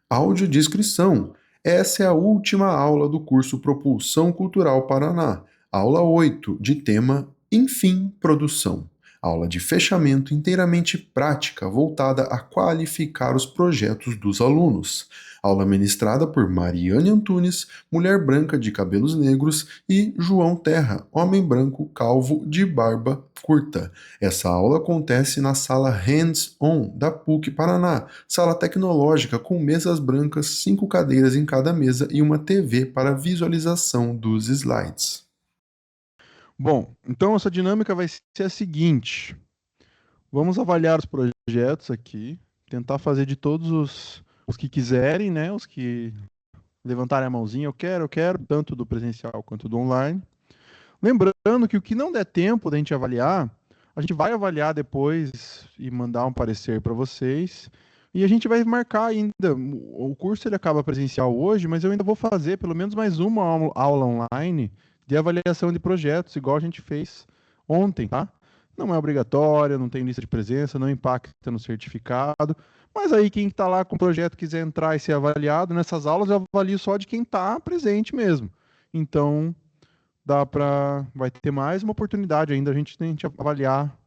Audiodescrição. Essa é a última aula do curso Propulsão Cultural Paraná. Aula 8, de tema Enfim, Produção. Aula de fechamento inteiramente prática, voltada a qualificar os projetos dos alunos. Aula ministrada por Mariane Antunes, mulher branca de cabelos negros, e João Terra, homem branco calvo de barba curta. Essa aula acontece na sala Hands-On da PUC Paraná, sala tecnológica com mesas brancas, 5 cadeiras em cada mesa e uma TV para visualização dos slides. Bom, então essa dinâmica vai ser a seguinte: vamos avaliar os projetos aqui, tentar fazer de todos os que quiserem, né? Os que levantarem a mãozinha, eu quero, tanto do presencial quanto do online. Lembrando que o que não der tempo da gente avaliar, a gente vai avaliar depois e mandar um parecer para vocês. E a gente vai marcar ainda. O curso ele acaba presencial hoje, mas eu ainda vou fazer pelo menos mais uma aula online de avaliação de projetos, igual a gente fez ontem, tá? Não é obrigatório, não tem lista de presença, não impacta no certificado. Mas aí quem está lá com o projeto quiser entrar e ser avaliado, nessas aulas eu avalio só de quem está presente mesmo. Então, vai ter mais uma oportunidade ainda a gente tem que avaliar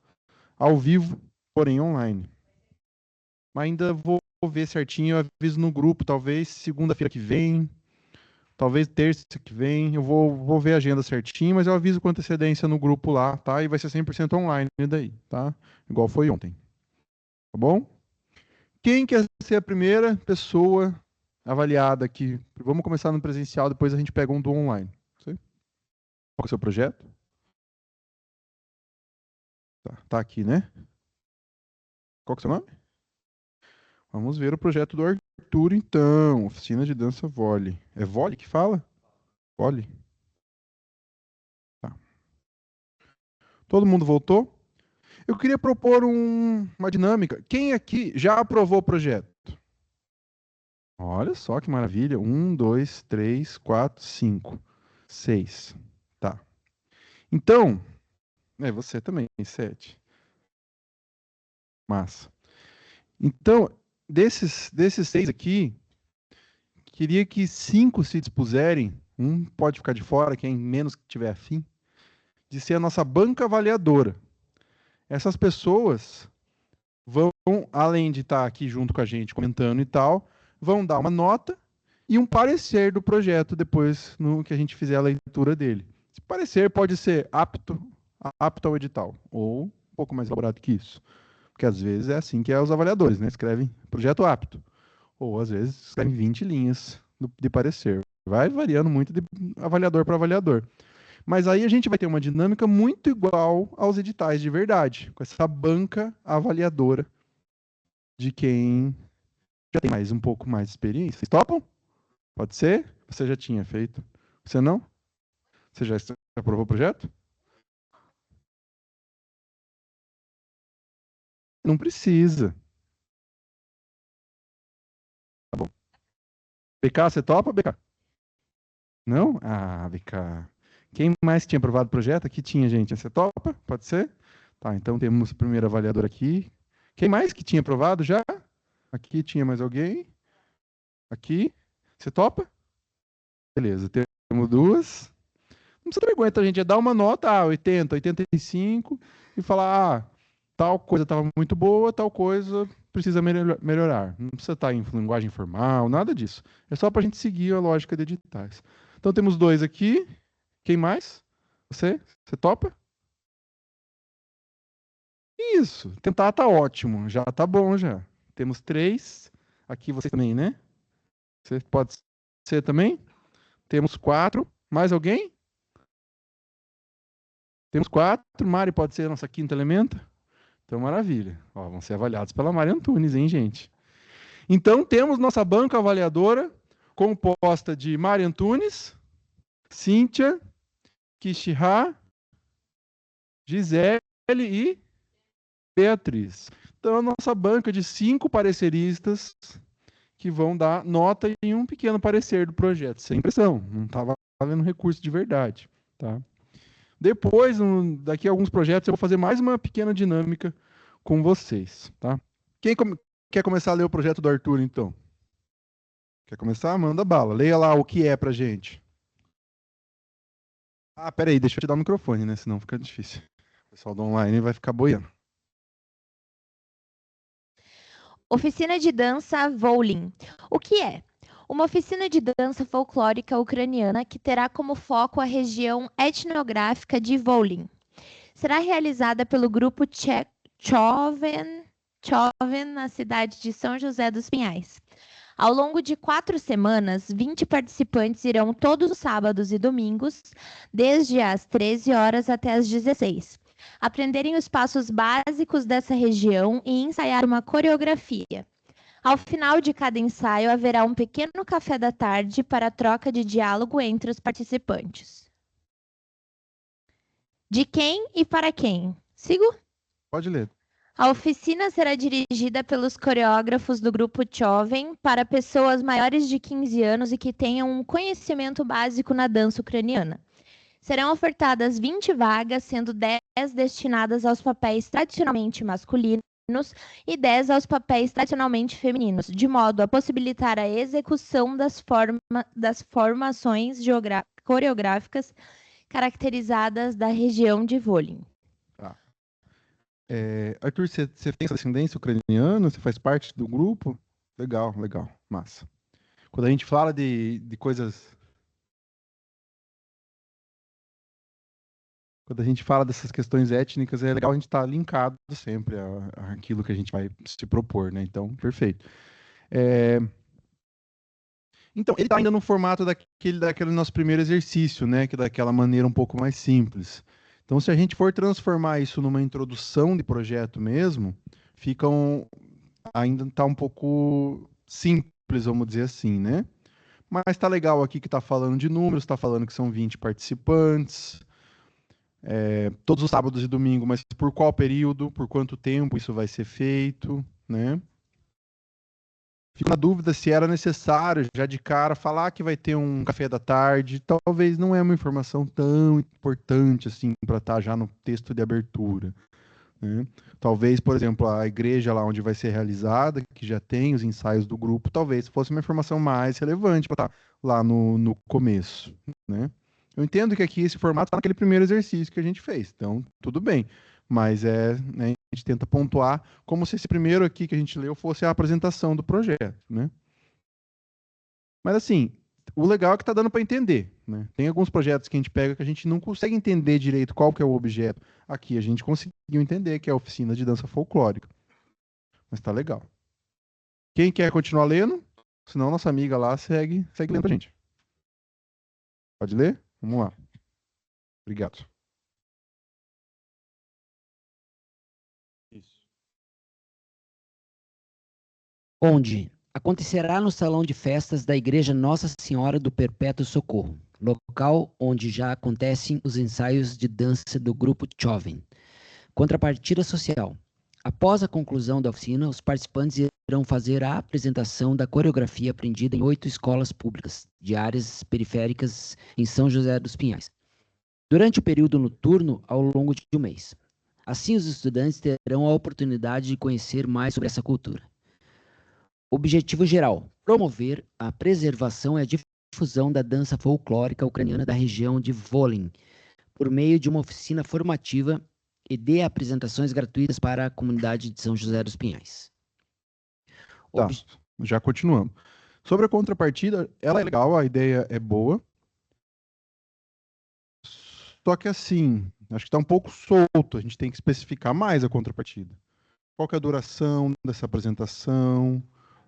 ao vivo, porém online. Mas ainda vou ver certinho, eu aviso no grupo, talvez segunda-feira que vem, talvez terça que vem, eu vou ver a agenda certinho, mas eu aviso com antecedência no grupo lá, tá? E vai ser 100% online daí, tá? Igual foi ontem, tá bom? Quem quer ser a primeira pessoa avaliada aqui? Vamos começar no presencial, depois a gente pega um do online. Qual é o seu projeto? Tá aqui, né? Qual que é o seu nome? Vamos ver o projeto do Arthur, então. Oficina de dança vôlei. É vôlei que fala? Vôlei. Tá. Todo mundo voltou? Eu queria propor uma dinâmica. Quem aqui já aprovou o projeto? Olha só que maravilha. 1, 2, 3, 4, 5, 6. Tá. Então, você também, 7. Massa. Então, desses 6 aqui, queria que 5 se dispuserem. Um pode ficar de fora, quem menos tiver afim, de ser a nossa banca avaliadora. Essas pessoas vão, além de estar aqui junto com a gente comentando e tal, vão dar uma nota e um parecer do projeto depois no que a gente fizer a leitura dele. Esse parecer pode ser apto ao edital, ou um pouco mais elaborado que isso. Porque às vezes é assim que é os avaliadores, né? Escrevem projeto apto. Ou às vezes escrevem 20 linhas de parecer. Vai variando muito de avaliador para avaliador. Mas aí a gente vai ter uma dinâmica muito igual aos editais de verdade, com essa banca avaliadora de quem já tem mais um pouco mais de experiência. Vocês topam? Pode ser? Você já tinha feito? Você não? Você já aprovou o projeto? Não precisa. Tá bom. BK, você topa, BK? Não? Ah, BK. Quem mais tinha aprovado o projeto? Aqui tinha, gente. Você topa? Pode ser? Tá, então temos o primeiro avaliador aqui. Quem mais que tinha aprovado já? Aqui tinha mais alguém? Aqui. Você topa? Beleza, temos duas. Não precisa ter vergonha, tá, gente? É dar uma nota, 80, 85, e falar, tal coisa estava muito boa, tal coisa precisa melhorar. Não precisa estar em linguagem formal, nada disso. É só para a gente seguir a lógica de editais. Então temos dois aqui. Quem mais? Você? Você topa? Isso. Tentar tá ótimo. Já tá bom já. Temos três. Aqui você também, né? Você pode ser também? Temos quatro. Mais alguém? Temos quatro. Mari pode ser a nossa quinta elemento? Então, maravilha. Ó, vão ser avaliados pela Mari Antunes, hein, gente? Então, temos nossa banca avaliadora composta de Mari Antunes, Cíntia, Kishihá, Gisele e Beatriz. Então, a nossa banca de 5 pareceristas que vão dar nota e um pequeno parecer do projeto, sem pressão, não está valendo recurso de verdade. Tá? Depois, daqui a alguns projetos, eu vou fazer mais uma pequena dinâmica com vocês. Tá? Quem quer começar a ler o projeto do Arthur, então? Quer começar? Manda bala. Leia lá o que é pra gente. Ah, pera aí, deixa eu te dar o microfone, né? Senão fica difícil. O pessoal do online vai ficar boiando. Oficina de dança Volin. O que é? Uma oficina de dança folclórica ucraniana que terá como foco a região etnográfica de Volin. Será realizada pelo grupo Choven na cidade de São José dos Pinhais. Ao longo de 4 semanas, 20 participantes irão todos os sábados e domingos, desde as 13 horas até as 16, aprenderem os passos básicos dessa região e ensaiar uma coreografia. Ao final de cada ensaio, haverá um pequeno café da tarde para a troca de diálogo entre os participantes. De quem e para quem? Sigo? Pode ler. A oficina será dirigida pelos coreógrafos do grupo Choven para pessoas maiores de 15 anos e que tenham um conhecimento básico na dança ucraniana. Serão ofertadas 20 vagas, sendo 10 destinadas aos papéis tradicionalmente masculinos e 10 aos papéis tradicionalmente femininos, de modo a possibilitar a execução das formações coreográficas caracterizadas da região de Volyn. Tá. Arthur, você tem essa descendência ucraniana? Você faz parte do grupo? Legal, legal, massa. Quando a gente fala de coisas... Quando a gente fala dessas questões étnicas, é legal a gente estar linkado sempre àquilo que a gente vai se propor, né? Então, perfeito. Então, ele está ainda no formato daquele nosso primeiro exercício, né? Que é daquela maneira um pouco mais simples. Então, se a gente for transformar isso numa introdução de projeto mesmo, ainda está um pouco simples, vamos dizer assim, né? Mas está legal aqui que está falando de números, está falando que são 20 participantes, todos os sábados e domingos, mas por qual período, por quanto tempo isso vai ser feito, né? Fico na dúvida se era necessário, já de cara, falar que vai ter um café da tarde. Talvez não é uma informação tão importante assim para estar já no texto de abertura, né? Talvez, por exemplo, a igreja lá onde vai ser realizada, que já tem os ensaios do grupo, talvez fosse uma informação mais relevante para estar lá no começo, né? Eu entendo que aqui esse formato está naquele primeiro exercício que a gente fez, então tudo bem. Mas né, a gente tenta pontuar como se esse primeiro aqui que a gente leu fosse a apresentação do projeto, né? Mas assim, o legal é que está dando para entender, né? Tem alguns projetos que a gente pega que a gente não consegue entender direito qual que é o objeto. Aqui a gente conseguiu entender que é a oficina de dança folclórica. Mas tá legal. Quem quer continuar lendo? Senão nossa amiga lá segue lendo pra gente. Pode ler? Vamos lá. Obrigado. Isso. Onde acontecerá no salão de festas da Igreja Nossa Senhora do Perpétuo Socorro, local onde já acontecem os ensaios de dança do grupo Choven. Contrapartida social. Após a conclusão da oficina, os participantes irão fazer a apresentação da coreografia aprendida em 8 escolas públicas de áreas periféricas em São José dos Pinhais, durante o período noturno ao longo de um mês. Assim, os estudantes terão a oportunidade de conhecer mais sobre essa cultura. Objetivo geral: promover a preservação e a difusão da dança folclórica ucraniana da região de Volyn, por meio de uma oficina formativa e de apresentações gratuitas para a comunidade de São José dos Pinhais. Tá, já continuamos. Sobre a contrapartida, ela é legal, a ideia é boa. Só que assim, acho que está um pouco solto, a gente tem que especificar mais a contrapartida. Qual que é a duração dessa apresentação,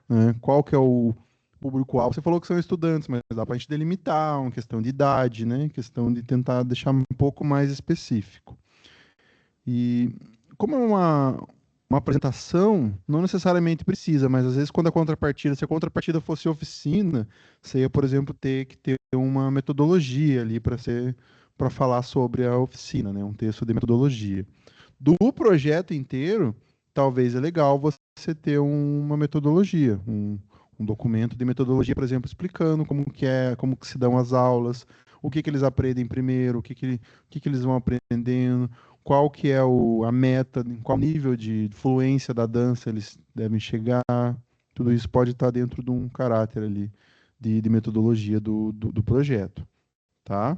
né? Qual que é o público-alvo? Você falou que são estudantes, mas dá para a gente delimitar, uma questão de idade, né? Questão de tentar deixar um pouco mais específico. E como é uma apresentação, não necessariamente precisa, mas às vezes quando se a contrapartida fosse oficina, você ia, por exemplo, ter que ter uma metodologia ali para falar sobre a oficina, né? Um texto de metodologia. Do projeto inteiro, talvez é legal você ter uma metodologia, um documento de metodologia, por exemplo, explicando como que se dão as aulas, o que eles aprendem primeiro, o que eles vão aprendendo, qual que é a meta, em qual nível de fluência da dança eles devem chegar, Tudo isso pode estar dentro de um caráter ali de metodologia do projeto, tá?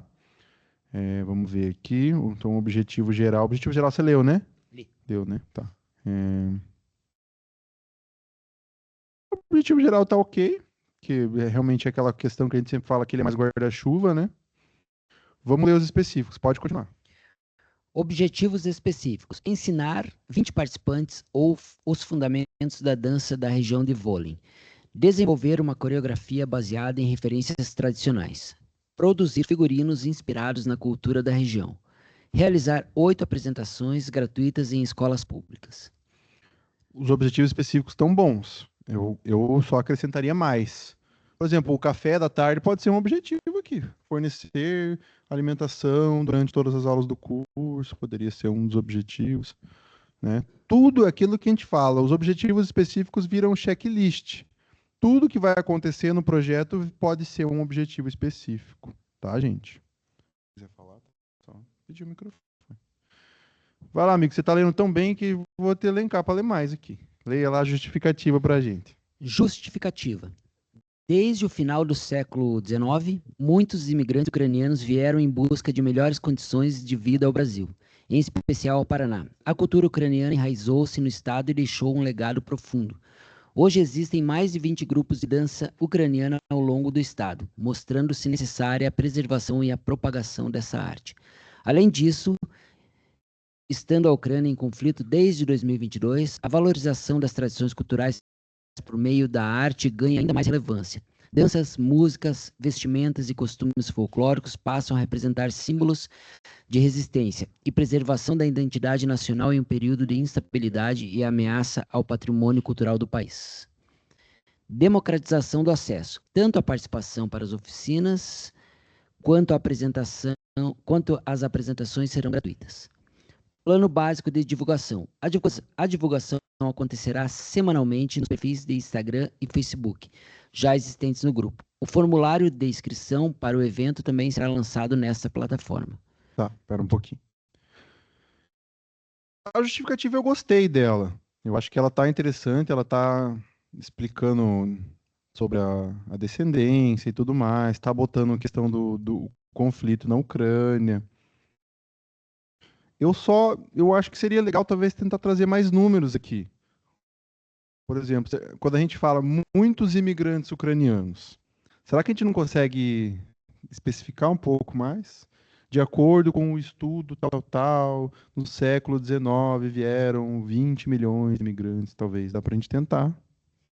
Vamos ver aqui. Então, objetivo geral. Objetivo geral você leu, né? Li. Deu, né? Tá. O objetivo geral tá ok, que realmente é aquela questão que a gente sempre fala que ele é mais guarda-chuva, né? Vamos ler os específicos. Pode continuar. Objetivos específicos. Ensinar 20 participantes os fundamentos da dança da região de Vôlei. Desenvolver uma coreografia baseada em referências tradicionais. Produzir figurinos inspirados na cultura da região. Realizar 8 apresentações gratuitas em escolas públicas. Os objetivos específicos estão bons. Eu só acrescentaria mais. Por exemplo, o café da tarde pode ser um objetivo aqui. Fornecer alimentação durante todas as aulas do curso poderia ser um dos objetivos, né? Tudo aquilo que a gente fala, os objetivos específicos viram checklist. Tudo que vai acontecer no projeto pode ser um objetivo específico, tá, gente? Se quiser falar, só pedir o microfone. Vai lá, amigo, você está lendo tão bem que vou te elencar para ler mais aqui. Leia lá a justificativa para a gente. Justificativa. Desde o final do século XIX, muitos imigrantes ucranianos vieram em busca de melhores condições de vida ao Brasil, em especial ao Paraná. A cultura ucraniana enraizou-se no estado e deixou um legado profundo. Hoje existem mais de 20 grupos de dança ucraniana ao longo do estado, mostrando-se necessária a preservação e a propagação dessa arte. Além disso, estando a Ucrânia em conflito desde 2022, a valorização das tradições culturais por meio da arte ganha ainda mais relevância. Danças, músicas, vestimentas e costumes folclóricos passam a representar símbolos de resistência e preservação da identidade nacional em um período de instabilidade e ameaça ao patrimônio cultural do país. Democratização do acesso, tanto a participação para as oficinas quanto as apresentações serão gratuitas. Plano básico de divulgação. A divulgação acontecerá semanalmente nos perfis de Instagram e Facebook, já existentes no grupo. O formulário de inscrição para o evento também será lançado nesta plataforma. Tá, espera um pouquinho. A justificativa eu gostei dela. Eu acho que ela tá interessante, ela tá explicando sobre a descendência e tudo mais, tá botando a questão do conflito na Ucrânia. Eu acho que seria legal talvez tentar trazer mais números aqui. Por exemplo, quando a gente fala muitos imigrantes ucranianos, será que a gente não consegue especificar um pouco mais? De acordo com o estudo tal, no século XIX vieram 20 milhões de imigrantes, talvez. Dá para a gente tentar,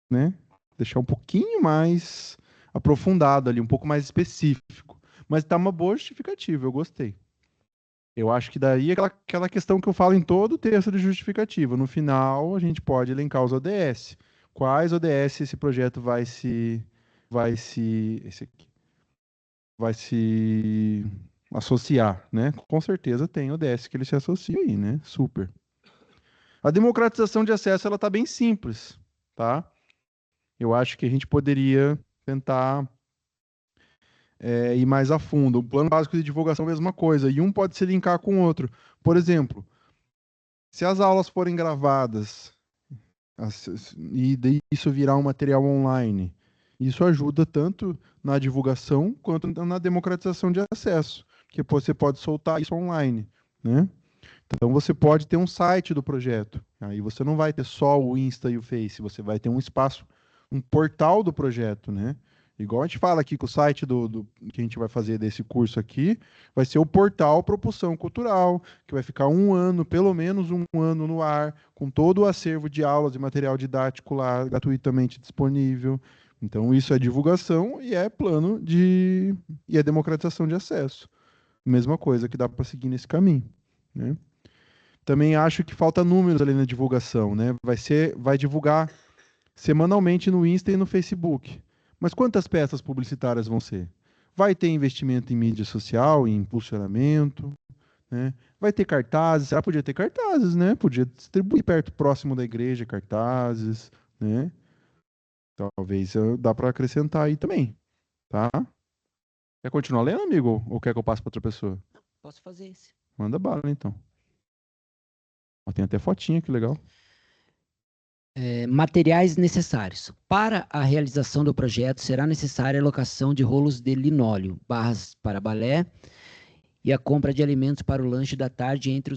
né? Deixar um pouquinho mais aprofundado ali, um pouco mais específico. Mas tá uma boa justificativa, eu gostei. Eu acho que daí é aquela questão que eu falo em todo o texto de justificativa. No final, a gente pode elencar os ODS. Quais ODS esse projeto esse aqui, vai se associar, né? Com certeza tem ODS que ele se associa aí, né? Super. A democratização de acesso, ela tá bem simples, tá? Eu acho que a gente poderia tentar ir mais a fundo. O plano básico de divulgação é a mesma coisa, e um pode se linkar com o outro. Por exemplo, se as aulas forem gravadas e isso virar um material online, isso ajuda tanto na divulgação quanto na democratização de acesso, que você pode soltar isso online, né? Então você pode ter um site do projeto. Aí você não vai ter só o Insta e o Face, você vai ter um espaço, um portal do projeto, né? Igual a gente fala aqui que o site que a gente vai fazer desse curso aqui vai ser o portal Propulsão Cultural, que vai ficar um ano, pelo menos um ano no ar, com todo o acervo de aulas e material didático lá gratuitamente disponível. Então isso é divulgação e é e é democratização de acesso. Mesma coisa que dá para seguir nesse caminho, né? Também acho que falta números ali na divulgação, né? Vai divulgar semanalmente no Insta e no Facebook. Mas quantas peças publicitárias vão ser? Vai ter investimento em mídia social, em impulsionamento, né? Vai ter cartazes, podia ter cartazes, né? Podia distribuir próximo da igreja cartazes, né? Talvez dá para acrescentar aí também, tá? Quer continuar lendo, amigo? Ou quer que eu passe para outra pessoa? Posso fazer esse. Manda bala, então. Ó, tem até fotinha, que legal. Materiais necessários. Para a realização do projeto, será necessária a locação de rolos de linóleo, barras para balé e a compra de alimentos para o lanche da tarde entre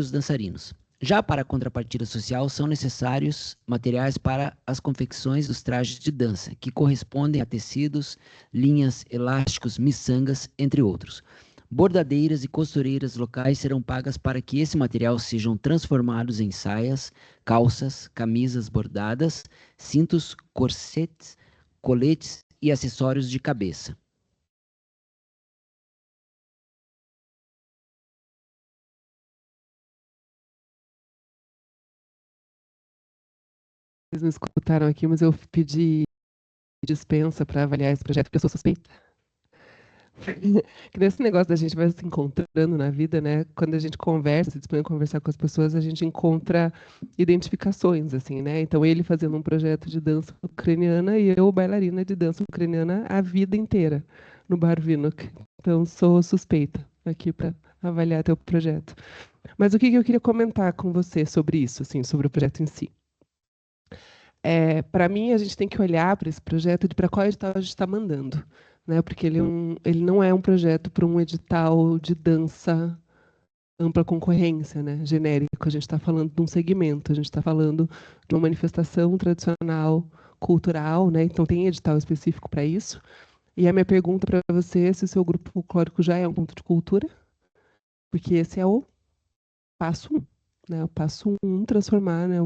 os dançarinos. Já para a contrapartida social, são necessários materiais para as confecções dos trajes de dança, que correspondem a tecidos, linhas, elásticos, miçangas, entre outros. Bordadeiras e costureiras locais serão pagas para que esse material sejam transformados em saias, calças, camisas bordadas, cintos, corsetes, coletes e acessórios de cabeça. Vocês não escutaram aqui, mas eu pedi dispensa para avaliar esse projeto, porque eu sou suspeita. Que nesse negócio da gente vai se encontrando na vida, né? Quando a gente conversa, se dispõe a conversar com as pessoas, a gente encontra identificações, assim, né? Então, ele fazendo um projeto de dança ucraniana e eu, bailarina de dança ucraniana, a vida inteira no Bar Vinok. Então, sou suspeita aqui para avaliar teu projeto. Mas o que eu queria comentar com você sobre isso, assim, sobre o projeto em si? Para mim, a gente tem que olhar para esse projeto de para qual edital a gente está mandando, né? Porque ele não é um projeto para um edital de dança ampla concorrência, né? Genérico. A gente está falando de um segmento, a gente está falando de uma manifestação tradicional, cultural, né? Então tem edital específico para isso. E a minha pergunta para você é se o seu grupo folclórico já é um ponto de cultura, porque esse é o passo 1, né? O passo 1, transformar, né,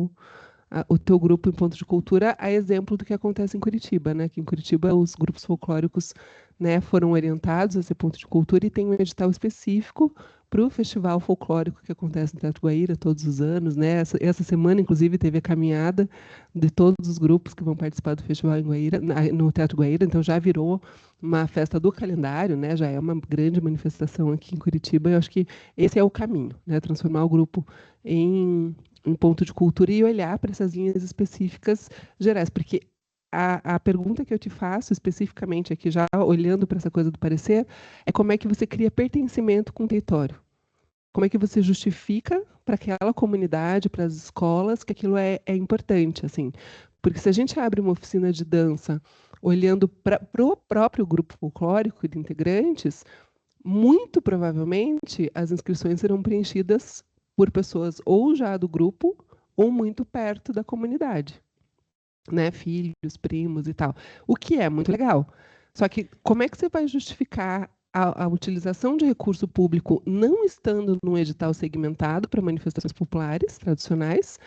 o teu grupo em ponto de cultura, a exemplo do que acontece em Curitiba, né? Que em Curitiba os grupos folclóricos, né, foram orientados a ser ponto de cultura e tem um edital específico para o festival folclórico que acontece no Teatro Guaíra todos os anos, né? Essa semana, inclusive, teve a caminhada de todos os grupos que vão participar do festival em Guaíra, no Teatro Guaíra, então já virou uma festa do calendário, né? Já é uma grande manifestação aqui em Curitiba. Eu acho que esse é o caminho, né? Transformar o grupo em um ponto de cultura e olhar para essas linhas específicas gerais, porque a pergunta que eu te faço especificamente aqui, já olhando para essa coisa do parecer, é como é que você cria pertencimento com o território? Como é que você justifica para aquela comunidade, para as escolas, que aquilo é importante, assim? Porque se a gente abre uma oficina de dança olhando para o próprio grupo folclórico de integrantes, muito provavelmente as inscrições serão preenchidas por pessoas ou já do grupo ou muito perto da comunidade, né? Filhos, primos e tal. O que é muito legal. Só que como é que você vai justificar a utilização de recurso público não estando num edital segmentado para manifestações populares tradicionais,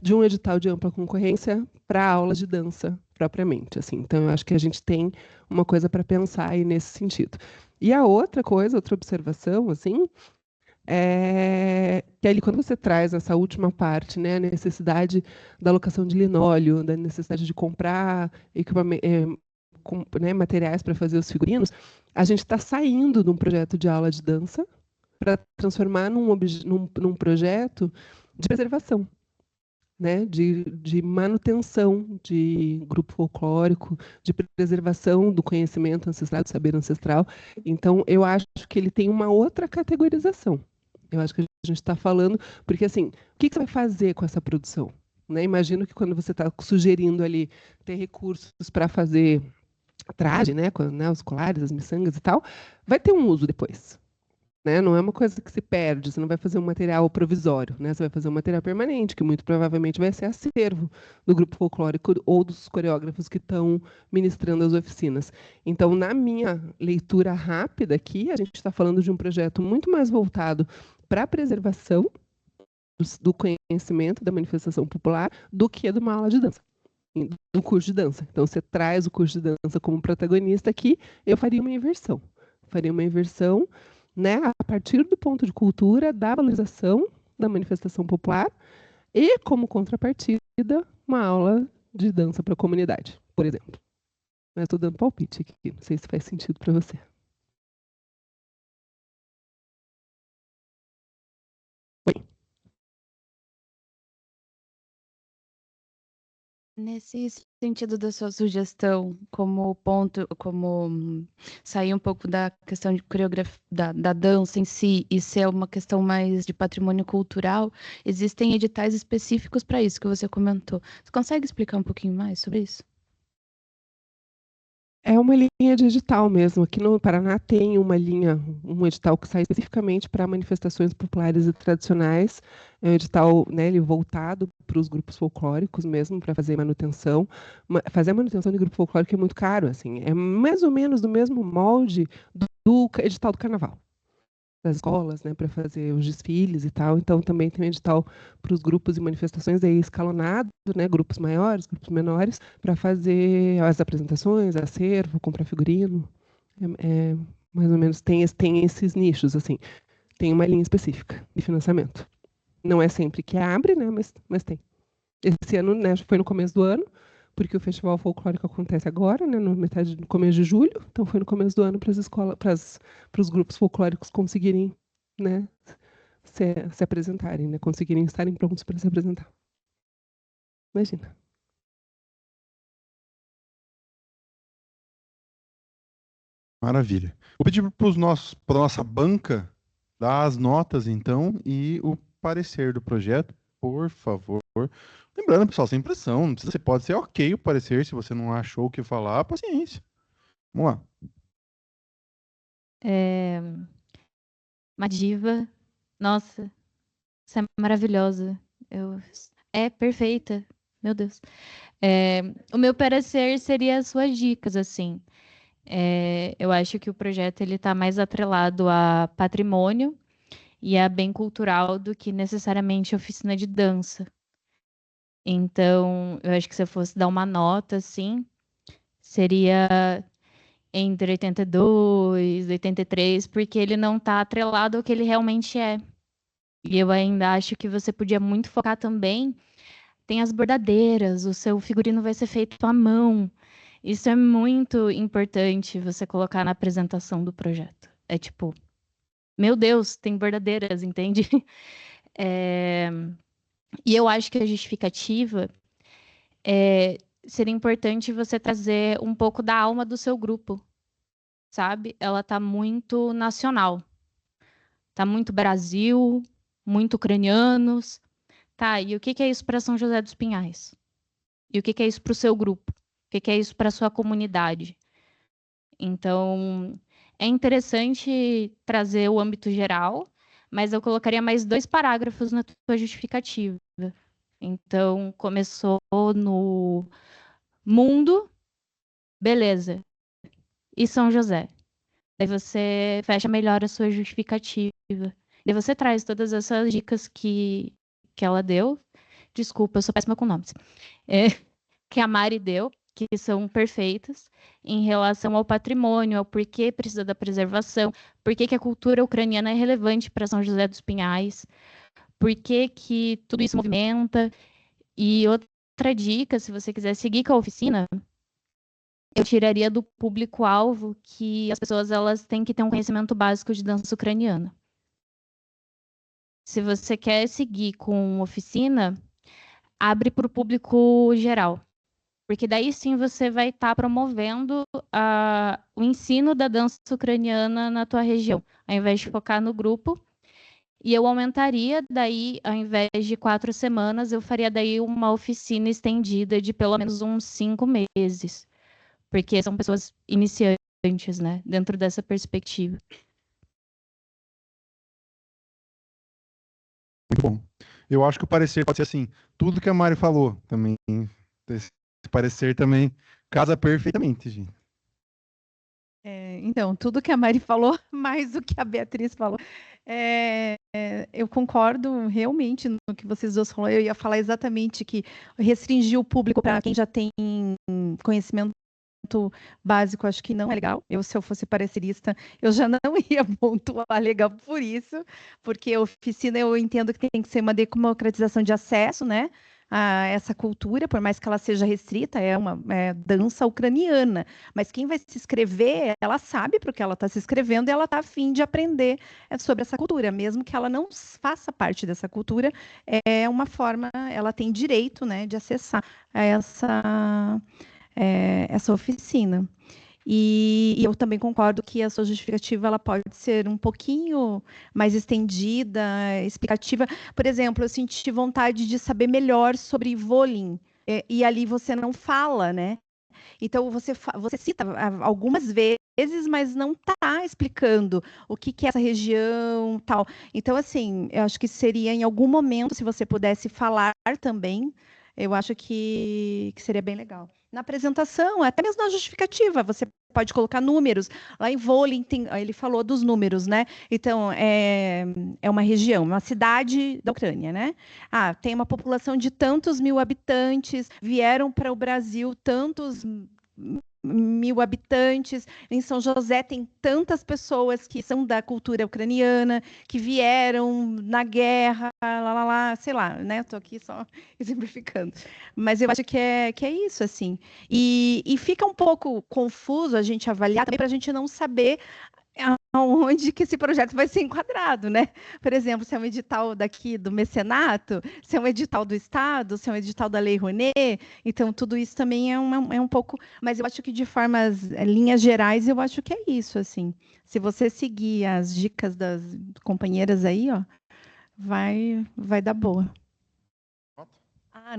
de um edital de ampla concorrência para aulas de dança propriamente, assim. Então eu acho que a gente tem uma coisa para pensar aí nesse sentido. E a outra coisa, outra observação, assim, que ali quando você traz essa última parte, né, a necessidade da alocação de linóleo, da necessidade de comprar né, materiais para fazer os figurinos, a gente está saindo de um projeto de aula de dança para transformar num projeto de preservação, né, de manutenção de grupo folclórico, de preservação do conhecimento ancestral, do saber ancestral. Então, eu acho que ele tem uma outra categorização. Eu acho que a gente está falando, porque assim, o que você vai fazer com essa produção? Né? Imagino que quando você está sugerindo ali ter recursos para fazer traje, né, os colares, as miçangas e tal, vai ter um uso depois. Né? Não é uma coisa que se perde, você não vai fazer um material provisório, né? Você vai fazer um material permanente, que muito provavelmente vai ser acervo do grupo folclórico ou dos coreógrafos que estão ministrando as oficinas. Então, na minha leitura rápida aqui, a gente está falando de um projeto muito mais voltado para a preservação do conhecimento da manifestação popular do que de uma aula de dança, do curso de dança. Então, você traz o curso de dança como protagonista aqui, eu faria uma inversão. Faria uma inversão, né, a partir do ponto de cultura, da valorização da manifestação popular e, como contrapartida, uma aula de dança para a comunidade, por exemplo. Mas estou dando palpite aqui, não sei se faz sentido para você. Oi. Nesse sentido da sua sugestão, como ponto, como sair um pouco da questão de coreografia, da dança em si e ser uma questão mais de patrimônio cultural, existem editais específicos para isso que você comentou. Você consegue explicar um pouquinho mais sobre isso? É uma linha de edital mesmo. Aqui no Paraná tem uma linha, um edital que sai especificamente para manifestações populares e tradicionais. É um edital, né, ele voltado para os grupos folclóricos mesmo, para fazer manutenção. Fazer a manutenção de grupo folclórico é muito caro, assim. É mais ou menos do mesmo molde do edital do carnaval. Das escolas, né, para fazer os desfiles e tal. Então, também tem um edital para os grupos e manifestações aí escalonado, né, grupos maiores, grupos menores, para fazer as apresentações, acervo, comprar figurino. Mais ou menos tem esses nichos, assim. Tem uma linha específica de financiamento. Não é sempre que abre, né, mas tem. Esse ano, né, foi no começo do ano, porque o Festival Folclórico acontece agora, né, no começo de julho, então foi no começo do ano para as escolas, para os grupos folclóricos conseguirem, né, se apresentarem, né, conseguirem estarem prontos para se apresentar. Imagina. Maravilha. Vou pedir para nossa banca dar as notas, então, e o parecer do projeto, por favor. Lembrando, pessoal, sem pressão, não precisa, você pode ser ok o parecer, se você não achou o que falar, paciência. Vamos lá. Uma diva, nossa, você é maravilhosa. É perfeita, meu Deus. O meu parecer seria as suas dicas, assim. Eu acho que o projeto ele está mais atrelado a patrimônio e a bem cultural do que necessariamente oficina de dança. Então, eu acho que se eu fosse dar uma nota, assim, seria entre 82 e 83, porque ele não está atrelado ao que ele realmente é. E eu ainda acho que você podia muito focar também. Tem as bordadeiras, o seu figurino vai ser feito à mão. Isso é muito importante você colocar na apresentação do projeto. É tipo, meu Deus, tem bordadeiras, entende? E eu acho que a justificativa seria importante você trazer um pouco da alma do seu grupo, sabe? Ela tá muito nacional. Tá muito Brasil, muito ucranianos. Tá, e o que é isso para São José dos Pinhais? E o que é isso para o seu grupo? O que é isso para a sua comunidade? Então, é interessante trazer o âmbito geral, mas eu colocaria mais 2 parágrafos na tua justificativa. Então, começou no mundo, beleza, e São José. Daí você fecha melhor a sua justificativa. Daí você traz todas essas dicas que ela deu. Desculpa, eu sou péssima com nomes. Que a Mari deu, que são perfeitas, em relação ao patrimônio, ao porquê precisa da preservação, por que a cultura ucraniana é relevante para São José dos Pinhais, por que tudo isso movimenta. E outra dica, se você quiser seguir com a oficina, eu tiraria do público-alvo que as pessoas elas têm que ter um conhecimento básico de dança ucraniana. Se você quer seguir com oficina, abre para o público geral. Porque daí sim você vai estar promovendo o ensino da dança ucraniana na tua região, ao invés de focar no grupo. E eu aumentaria daí, ao invés de 4 semanas, eu faria daí uma oficina estendida de pelo menos uns 5 meses. Porque são pessoas iniciantes, né? Dentro dessa perspectiva. Muito bom. Eu acho que o parecer pode ser assim, tudo que a Mari falou também. Esse parecer também casa perfeitamente, gente. Então, tudo que a Mari falou, mais o que a Beatriz falou. Eu concordo realmente no que vocês duas falaram. Eu ia falar exatamente que restringir o público para quem já tem conhecimento básico, acho que não é legal. Se eu fosse parecerista, eu já não ia pontuar legal por isso, porque a oficina eu entendo que tem que ser uma democratização de acesso, né? essa cultura, por mais que ela seja restrita, é uma dança ucraniana. Mas quem vai se inscrever, ela sabe para o que ela está se inscrevendo e ela está a fim de aprender sobre essa cultura, mesmo que ela não faça parte dessa cultura, é uma forma, ela tem direito, né, de acessar essa oficina. E eu também concordo que a sua justificativa ela pode ser um pouquinho mais estendida, explicativa. Por exemplo, eu senti vontade de saber melhor sobre Volin, e ali você não fala, né? Então você cita algumas vezes, mas não está explicando o que é essa região, tal. Então, assim, eu acho que seria em algum momento, se você pudesse falar também, eu acho que seria bem legal. Na apresentação, até mesmo na justificativa, você pode colocar números. Lá em Volin, ele falou dos números, né? Então, é uma região, uma cidade da Ucrânia, né? Tem uma população de tantos mil habitantes, vieram para o Brasil tantos mil habitantes. Em São José tem tantas pessoas que são da cultura ucraniana, que vieram na guerra, sei lá, né? Estou aqui só exemplificando. Mas eu acho que é isso, assim. E fica um pouco confuso a gente avaliar também para a gente não saber aonde que esse projeto vai ser enquadrado, né? Por exemplo, se é um edital daqui do mecenato, se é um edital do Estado, se é um edital da Lei Rouanet, então tudo isso também é um pouco, mas eu acho que de formas, linhas gerais, eu acho que é isso, assim. Se você seguir as dicas das companheiras aí, ó, vai dar boa.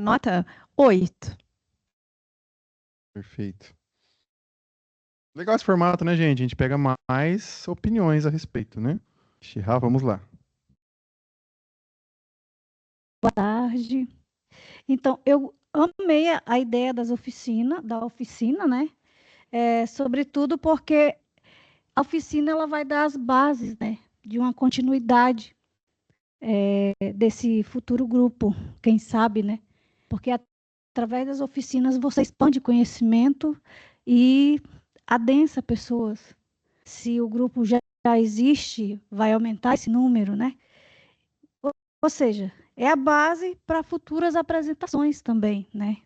Nota 8. Perfeito. Legal esse formato, né, gente? A gente pega mais opiniões a respeito, né? Xirra, vamos lá. Boa tarde. Então, eu amei a ideia da oficina, né? Sobretudo porque a oficina ela vai dar as bases, né, de uma continuidade desse futuro grupo, quem sabe, né? Porque através das oficinas você expande conhecimento e adensa pessoas. Se o grupo já existe, vai aumentar esse número, né? Ou seja, é a base para futuras apresentações também, né?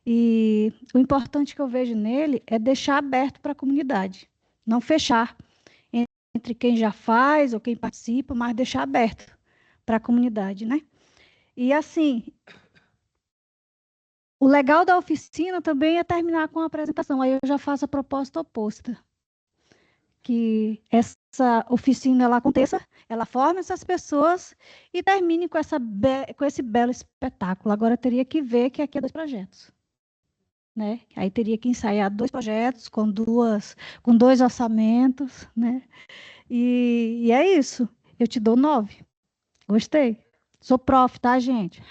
E o importante que eu vejo nele é deixar aberto para a comunidade, não fechar entre quem já faz ou quem participa, mas deixar aberto para a comunidade, né? E assim, o legal da oficina também é terminar com a apresentação. Aí eu já faço a proposta oposta, que essa oficina ela aconteça, ela forme essas pessoas e termine com esse belo espetáculo. Agora teria que ver que aqui é 2 projetos, né? Aí teria que ensaiar 2 projetos com 2 orçamentos, né? E é isso. Eu te dou 9. Gostei. Sou prof, tá, gente?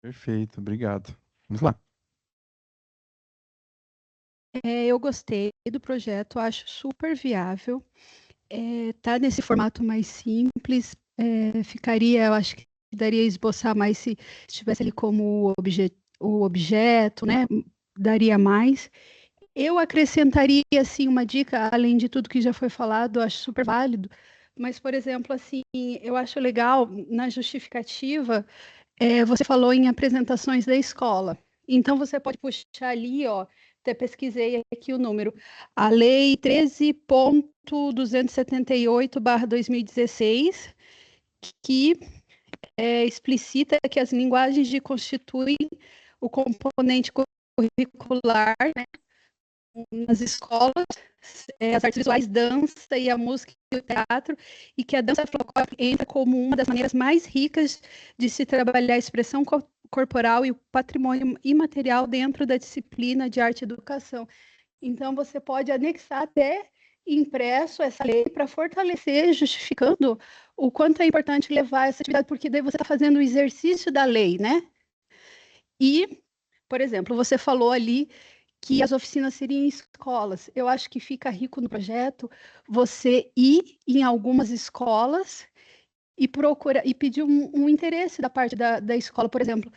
Perfeito, obrigado. Vamos lá. Eu gostei do projeto, acho super viável. Tá nesse formato mais simples, ficaria, eu acho que daria a esboçar mais se estivesse ali como o objeto, né? Daria mais. Eu acrescentaria, assim, uma dica, além de tudo que já foi falado, acho super válido, mas, por exemplo, assim, eu acho legal, na justificativa, você falou em apresentações da escola. Então, você pode puxar ali, ó, até pesquisei aqui o número, a Lei 13.278/2016, que explicita que as linguagens constituem o componente curricular, né, nas escolas, as artes visuais, dança e a música e o teatro, e que a dança folclórica entra como uma das maneiras mais ricas de se trabalhar a expressão corporal e o patrimônio imaterial dentro da disciplina de arte e educação. Então, você pode anexar até impresso essa lei para fortalecer, justificando o quanto é importante levar essa atividade, porque daí você está fazendo o exercício da lei, né? E, por exemplo, você falou ali que as oficinas seriam em escolas. Eu acho que fica rico no projeto você ir em algumas escolas e procurar e pedir um interesse da parte da escola, por exemplo.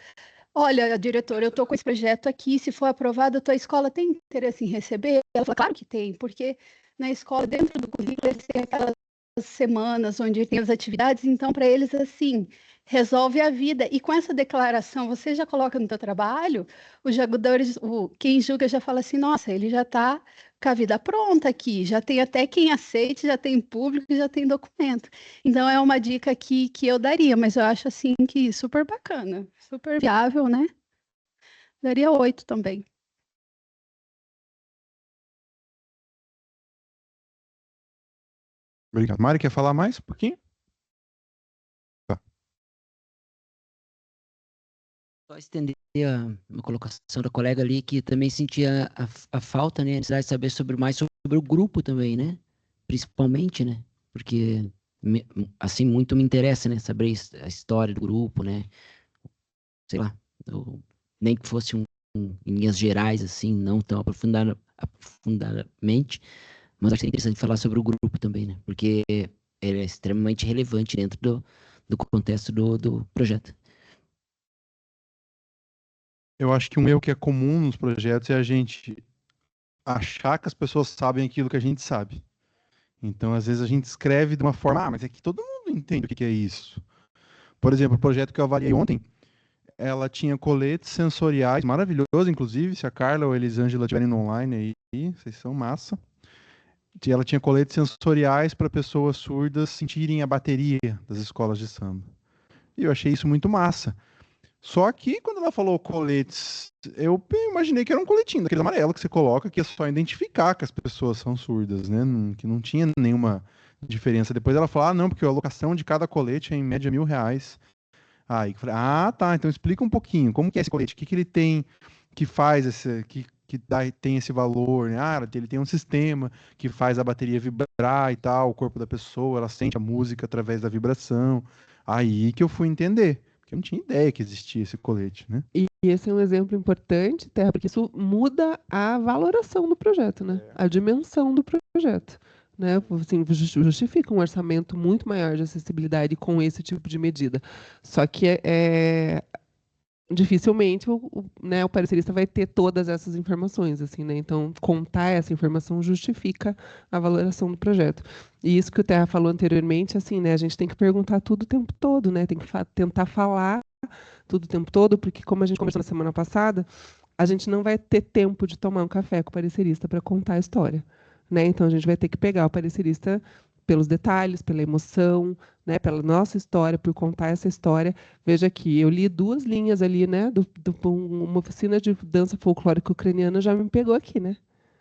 Olha, diretora, eu estou com esse projeto aqui, se for aprovado, a tua escola tem interesse em receber? Ela fala, claro que tem, porque na escola, dentro do currículo, tem aquelas semanas onde tem as atividades, então para eles assim resolve a vida. E com essa declaração você já coloca no teu trabalho, os jogadores, quem julga já fala assim, nossa, ele já está com a vida pronta aqui, já tem até quem aceite, já tem público, já tem documento. Então é uma dica aqui que eu daria, mas eu acho assim que super bacana, super viável, né? Daria 8 também. Obrigado. Mari, quer falar mais um pouquinho? Tá. Só estender a colocação da colega ali, que também sentia a falta, né, a necessidade de saber mais sobre o grupo também, né? Principalmente, né? Porque, assim, muito me interessa, né? Saber a história do grupo, né? Sei lá, nem que fosse em linhas gerais, assim, não tão aprofundadamente, mas acho que é interessante falar sobre o grupo também, né? Porque ele é extremamente relevante dentro do contexto do projeto. Eu acho que um erro que é comum nos projetos é a gente achar que as pessoas sabem aquilo que a gente sabe. Então, às vezes, a gente escreve de uma forma, mas é que todo mundo entende o que é isso. Por exemplo, o projeto que eu avaliei ontem, ela tinha coletes sensoriais, maravilhoso, inclusive, se a Carla ou a Elisângela estiverem no online aí, vocês são massa. Ela tinha coletes sensoriais para pessoas surdas sentirem a bateria das escolas de samba. E eu achei isso muito massa. Só que quando ela falou coletes, eu imaginei que era um coletinho, daquele amarelo que você coloca, que é só identificar que as pessoas são surdas, né? Que não tinha nenhuma diferença. Depois ela falou, não, porque a alocação de cada colete é em média R$ 1.000. Aí eu falei, tá, então explica um pouquinho, como que é esse colete? O que ele tem que faz tem esse valor, né? Ele tem um sistema que faz a bateria vibrar e tal, o corpo da pessoa, ela sente a música através da vibração. Aí que eu fui entender. Eu não tinha ideia que existia esse colete, né? E esse é um exemplo importante, Terra, porque isso muda a valoração do projeto, né? A dimensão do projeto, né? Assim, justifica um orçamento muito maior de acessibilidade com esse tipo de medida. Só que dificilmente né, o parecerista vai ter todas essas informações, assim, né? Então, contar essa informação justifica a valoração do projeto. E isso que o Terra falou anteriormente, assim, né? A gente tem que perguntar tudo o tempo todo, né? Tem que tentar falar tudo o tempo todo, porque como a gente conversou na semana passada, a gente não vai ter tempo de tomar um café com o parecerista para contar a história, né? Então a gente vai ter que pegar o parecerista pelos detalhes, pela emoção, né? Pela nossa história, por contar essa história. Veja aqui, eu li 2 linhas ali, né? Uma oficina de dança folclórica ucraniana já me pegou aqui, né?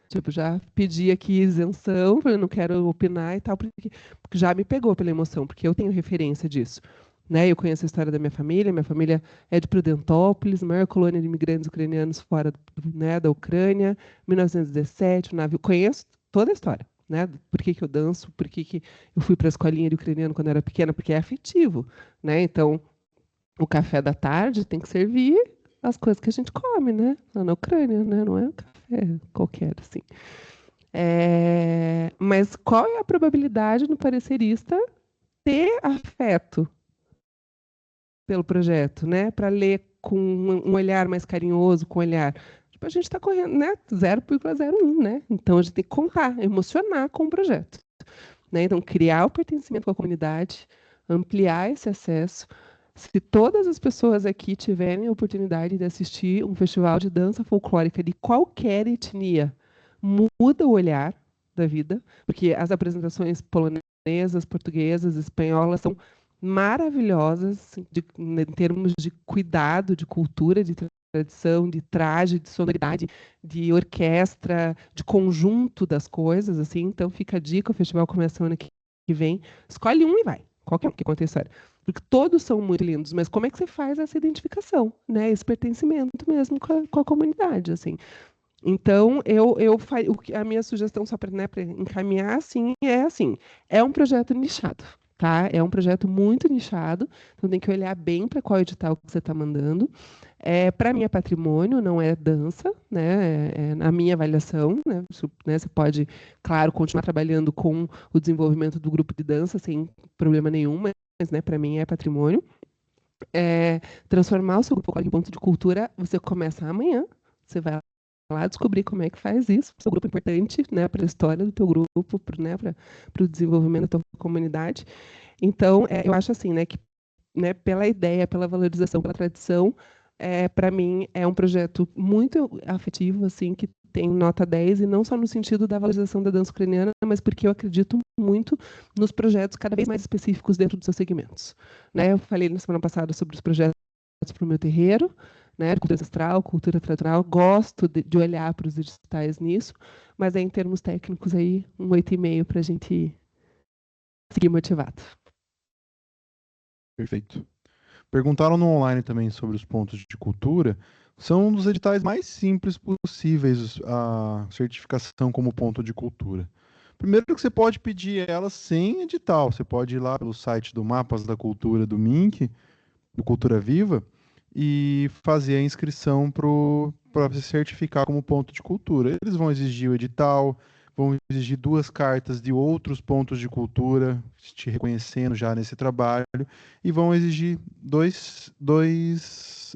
Tipo, já pedi aqui isenção, falei, não quero opinar e tal, porque já me pegou pela emoção, porque eu tenho referência disso. Né, eu conheço a história da minha família é de Prudentópolis, maior colônia de imigrantes ucranianos fora, né, da Ucrânia, 1917, o navio. Conheço toda a história, né? Por que eu danço, por que eu fui para a escolinha de ucraniano quando era pequena, porque é afetivo, né? Então, o café da tarde tem que servir as coisas que a gente come, né? Lá na Ucrânia, né? Não é um café qualquer, assim. Mas qual é a probabilidade do parecerista ter afeto pelo projeto, né? Para ler com um olhar mais carinhoso, com um olhar. Tipo, a gente está correndo, né? 0,01, né? Então a gente tem que contar, emocionar com o projeto. Né? Então, criar o pertencimento com a comunidade, ampliar esse acesso. Se todas as pessoas aqui tiverem a oportunidade de assistir um festival de dança folclórica de qualquer etnia, muda o olhar da vida, porque as apresentações polonesas, portuguesas, espanholas são maravilhosas em termos de cuidado, de cultura, de tradição, de traje, de sonoridade, de orquestra, de conjunto das coisas, assim. Então fica a dica, o festival começa semana que vem. Escolhe um e vai. Qualquer um que conta a história. Porque todos são muito lindos, mas como é que você faz essa identificação, né? Esse pertencimento mesmo com a comunidade, assim. Então, a minha sugestão, só para, né, encaminhar, assim, é um projeto nichado, tá? É um projeto muito nichado, então tem que olhar bem para qual edital que você está mandando. Para mim é patrimônio, não é dança, né? Na minha avaliação, né? Você pode, claro, continuar trabalhando com o desenvolvimento do grupo de dança sem problema nenhum, mas né, para mim é patrimônio. Transformar o seu grupo em ponto de cultura, você começa amanhã, você vai lá descobrir como é que faz isso. Seu grupo é importante, né, para a história do teu grupo, né, para o desenvolvimento da tua comunidade. Então, eu acho assim, né, que, né, pela ideia, pela valorização, pela tradição, para mim é um projeto muito afetivo, assim, que tem nota 10, e não só no sentido da valorização da dança ucraniana, mas porque eu acredito muito nos projetos cada vez mais específicos dentro dos seus segmentos. Né? Eu falei na semana passada sobre os projetos para o meu terreiro, né, cultura ancestral, cultura tradicional, gosto de olhar para os editais nisso, mas aí, em termos técnicos, aí, um 8,5 para a gente seguir motivado. Perfeito. Perguntaram no online também sobre os pontos de cultura. São um dos editais mais simples possíveis a certificação como ponto de cultura. Primeiro que você pode pedir ela sem edital. Você pode ir lá pelo site do Mapas da Cultura do MINC, do Cultura Viva, e fazer a inscrição para se certificar como ponto de cultura. Eles vão exigir o edital, vão exigir 2 cartas de outros pontos de cultura, te reconhecendo já nesse trabalho, e vão exigir 2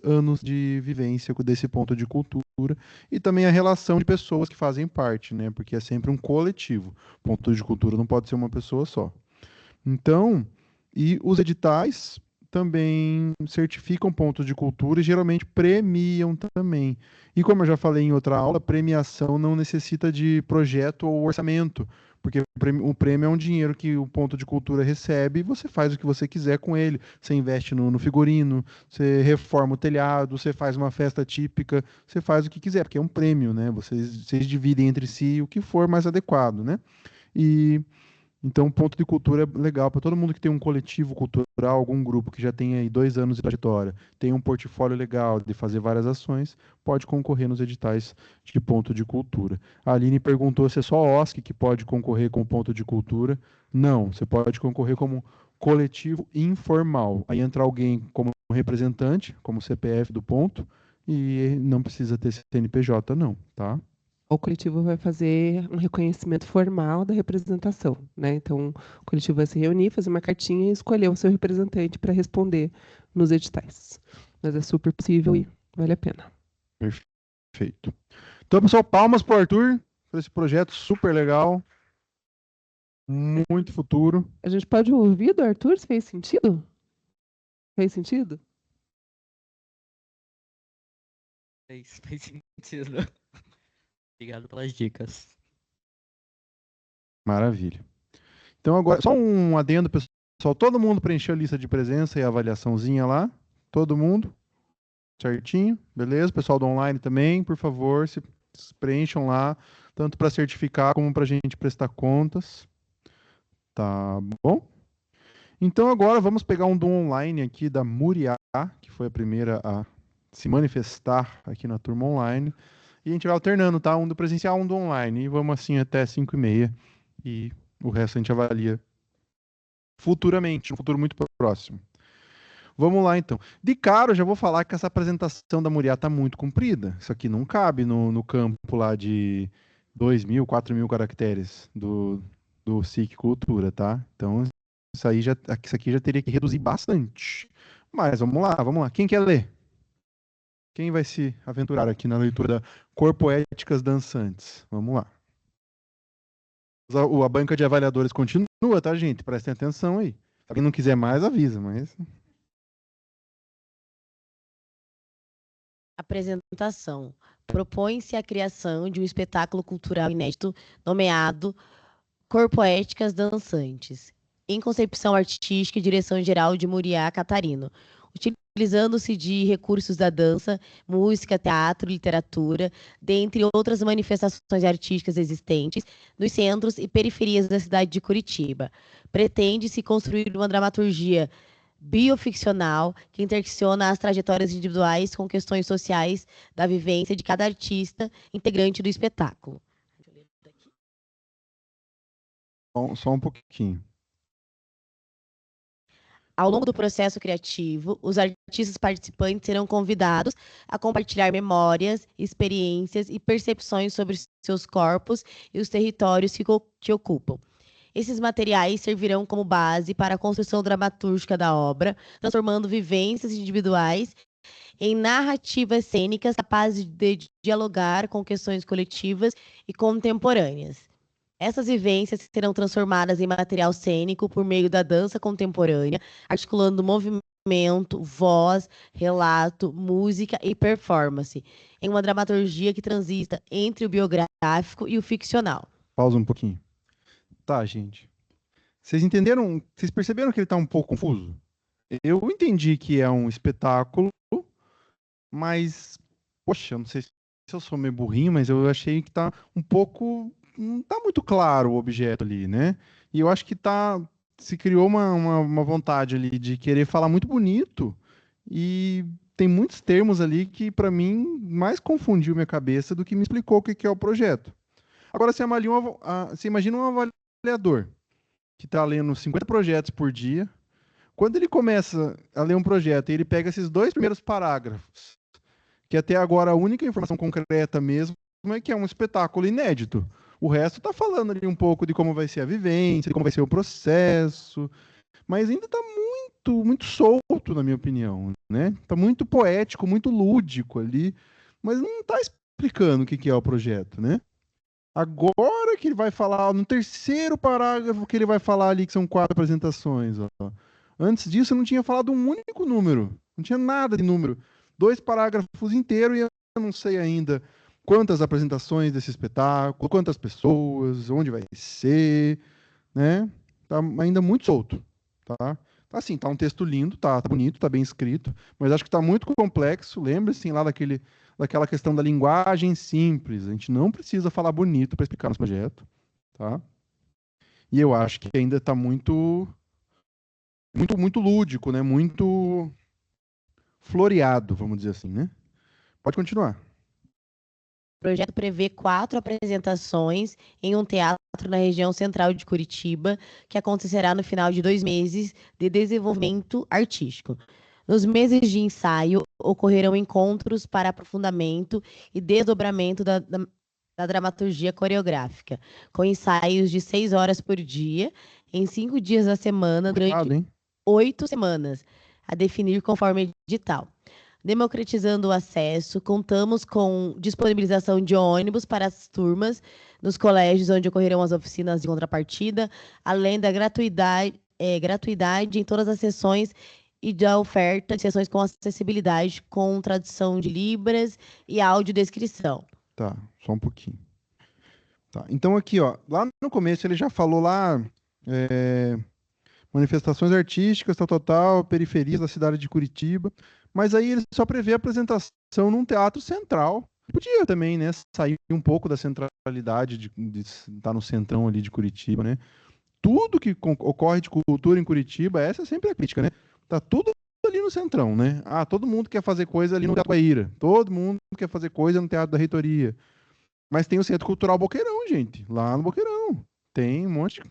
anos de vivência desse ponto de cultura, e também a relação de pessoas que fazem parte, né? Porque é sempre um coletivo. Ponto de cultura não pode ser uma pessoa só. Então, e os editais também certificam pontos de cultura e geralmente premiam também. E como eu já falei em outra aula, premiação não necessita de projeto ou orçamento, porque o prêmio é um dinheiro que o ponto de cultura recebe e você faz o que você quiser com ele. Você investe no figurino, você reforma o telhado, você faz uma festa típica, você faz o que quiser, porque é um prêmio, né? Vocês dividem entre si o que for mais adequado, né? E então, ponto de cultura é legal para todo mundo que tem um coletivo cultural, algum grupo que já tem aí 2 anos de trajetória, tem um portfólio legal de fazer várias ações, pode concorrer nos editais de ponto de cultura. A Aline perguntou se é só a OSC que pode concorrer com ponto de cultura. Não, você pode concorrer como coletivo informal. Aí entra alguém como representante, como CPF do ponto, e não precisa ter CNPJ não, tá? O coletivo vai fazer um reconhecimento formal da representação, né? Então, o coletivo vai se reunir, fazer uma cartinha e escolher o seu representante para responder nos editais. Mas é super possível e vale a pena. Perfeito. Então, pessoal, palmas para o Arthur, por esse projeto super legal, muito futuro. A gente pode ouvir do Arthur se fez sentido? Fez sentido? Fez sentido. Obrigado pelas dicas. Maravilha. Então agora, só um adendo, pessoal. Todo mundo preencheu a lista de presença e a avaliaçãozinha lá? Todo mundo? Certinho? Beleza? Pessoal do online também, por favor, se preencham lá, tanto para certificar como para a gente prestar contas. Tá bom? Então agora vamos pegar um do online aqui da Muriá, que foi a primeira a se manifestar aqui na turma online. E a gente vai alternando, tá? Um do presencial, um do online. E vamos assim até 5h30. E o resto a gente avalia futuramente, um futuro muito próximo. Vamos lá, então. De cara, eu já vou falar que essa apresentação da Muriá tá muito comprida. Isso aqui não cabe no campo lá de 2.000, 4.000 caracteres do SIC Cultura, tá? Então, isso aqui já teria que reduzir bastante. Mas vamos lá. Quem quer ler? Quem vai se aventurar aqui na leitura da Corpoéticas Dançantes? Vamos lá. A banca de avaliadores continua, tá, gente? Prestem atenção aí. Se alguém não quiser mais, avisa, mas... Apresentação. Propõe-se a criação de um espetáculo cultural inédito nomeado Corpoéticas Dançantes, em concepção artística e direção geral de Muriá Catarino, utilizando-se de recursos da dança, música, teatro, literatura, dentre outras manifestações artísticas existentes nos centros e periferias da cidade de Curitiba. Pretende-se construir uma dramaturgia bioficcional que intersecciona as trajetórias individuais com questões sociais da vivência de cada artista integrante do espetáculo. Só um pouquinho. Ao longo do processo criativo, os artistas participantes serão convidados a compartilhar memórias, experiências e percepções sobre seus corpos e os territórios que ocupam. Esses materiais servirão como base para a construção dramatúrgica da obra, transformando vivências individuais em narrativas cênicas capazes de dialogar com questões coletivas e contemporâneas. Essas vivências serão transformadas em material cênico por meio da dança contemporânea, articulando movimento, voz, relato, música e performance, em uma dramaturgia que transita entre o biográfico e o ficcional. Pausa um pouquinho. Tá, gente. Vocês entenderam? Vocês perceberam que ele tá um pouco confuso? Eu entendi que é um espetáculo, mas, poxa, eu não sei se eu sou meio burrinho, mas eu achei que tá um pouco, não tá muito claro o objeto ali, né? E eu acho que se criou uma vontade ali de querer falar muito bonito e tem muitos termos ali que, para mim, mais confundiu minha cabeça do que me explicou o que é o projeto. Agora, você imagina um avaliador que está lendo 50 projetos por dia. Quando ele começa a ler um projeto e ele pega esses 2 primeiros parágrafos, que até agora a única informação concreta mesmo é que é um espetáculo inédito. O resto está falando ali um pouco de como vai ser a vivência, de como vai ser o processo, mas ainda está muito solto, na minha opinião, né? Está muito poético, muito lúdico ali, mas não está explicando o que é o projeto, né? Agora que ele vai falar, no terceiro parágrafo que ele vai falar ali, que são 4 apresentações, ó. Antes disso, eu não tinha falado um único número. Não tinha nada de número. 2 parágrafos inteiros e eu não sei ainda quantas apresentações desse espetáculo, quantas pessoas, onde vai ser, né? Tá ainda muito solto, tá? Assim, tá um texto lindo, tá bonito, tá bem escrito, mas acho que tá muito complexo. Lembre-se lá daquela questão da linguagem simples. A gente não precisa falar bonito para explicar nosso projeto, tá? E eu acho que ainda tá muito lúdico, né? Muito floreado, vamos dizer assim, né? Pode continuar. O projeto prevê 4 apresentações em um teatro na região central de Curitiba, que acontecerá no final de 2 meses de desenvolvimento artístico. Nos meses de ensaio, ocorrerão encontros para aprofundamento e desdobramento da dramaturgia coreográfica, com ensaios de 6 horas por dia, em 5 dias da semana, durante 8 semanas, a definir conforme edital. Democratizando o acesso, contamos com disponibilização de ônibus para as turmas nos colégios onde ocorrerão as oficinas de contrapartida, além da gratuidade em todas as sessões e da oferta de sessões com acessibilidade, com tradução de Libras e audiodescrição. Tá, só um pouquinho. Tá, então aqui, ó, lá no começo ele já falou lá manifestações artísticas, tal, periferias da cidade de Curitiba, mas aí ele só prevê a apresentação num teatro central. Podia também, né, sair um pouco da centralidade de estar no centrão ali de Curitiba, né? Tudo que ocorre de cultura em Curitiba, essa é sempre a crítica, né? Tá tudo ali no centrão, né? Ah, todo mundo quer fazer coisa ali no Teatro Guaíra, todo mundo quer fazer coisa no Teatro da Reitoria. Mas tem o Centro Cultural Boqueirão, gente, lá no Boqueirão. Tem um monte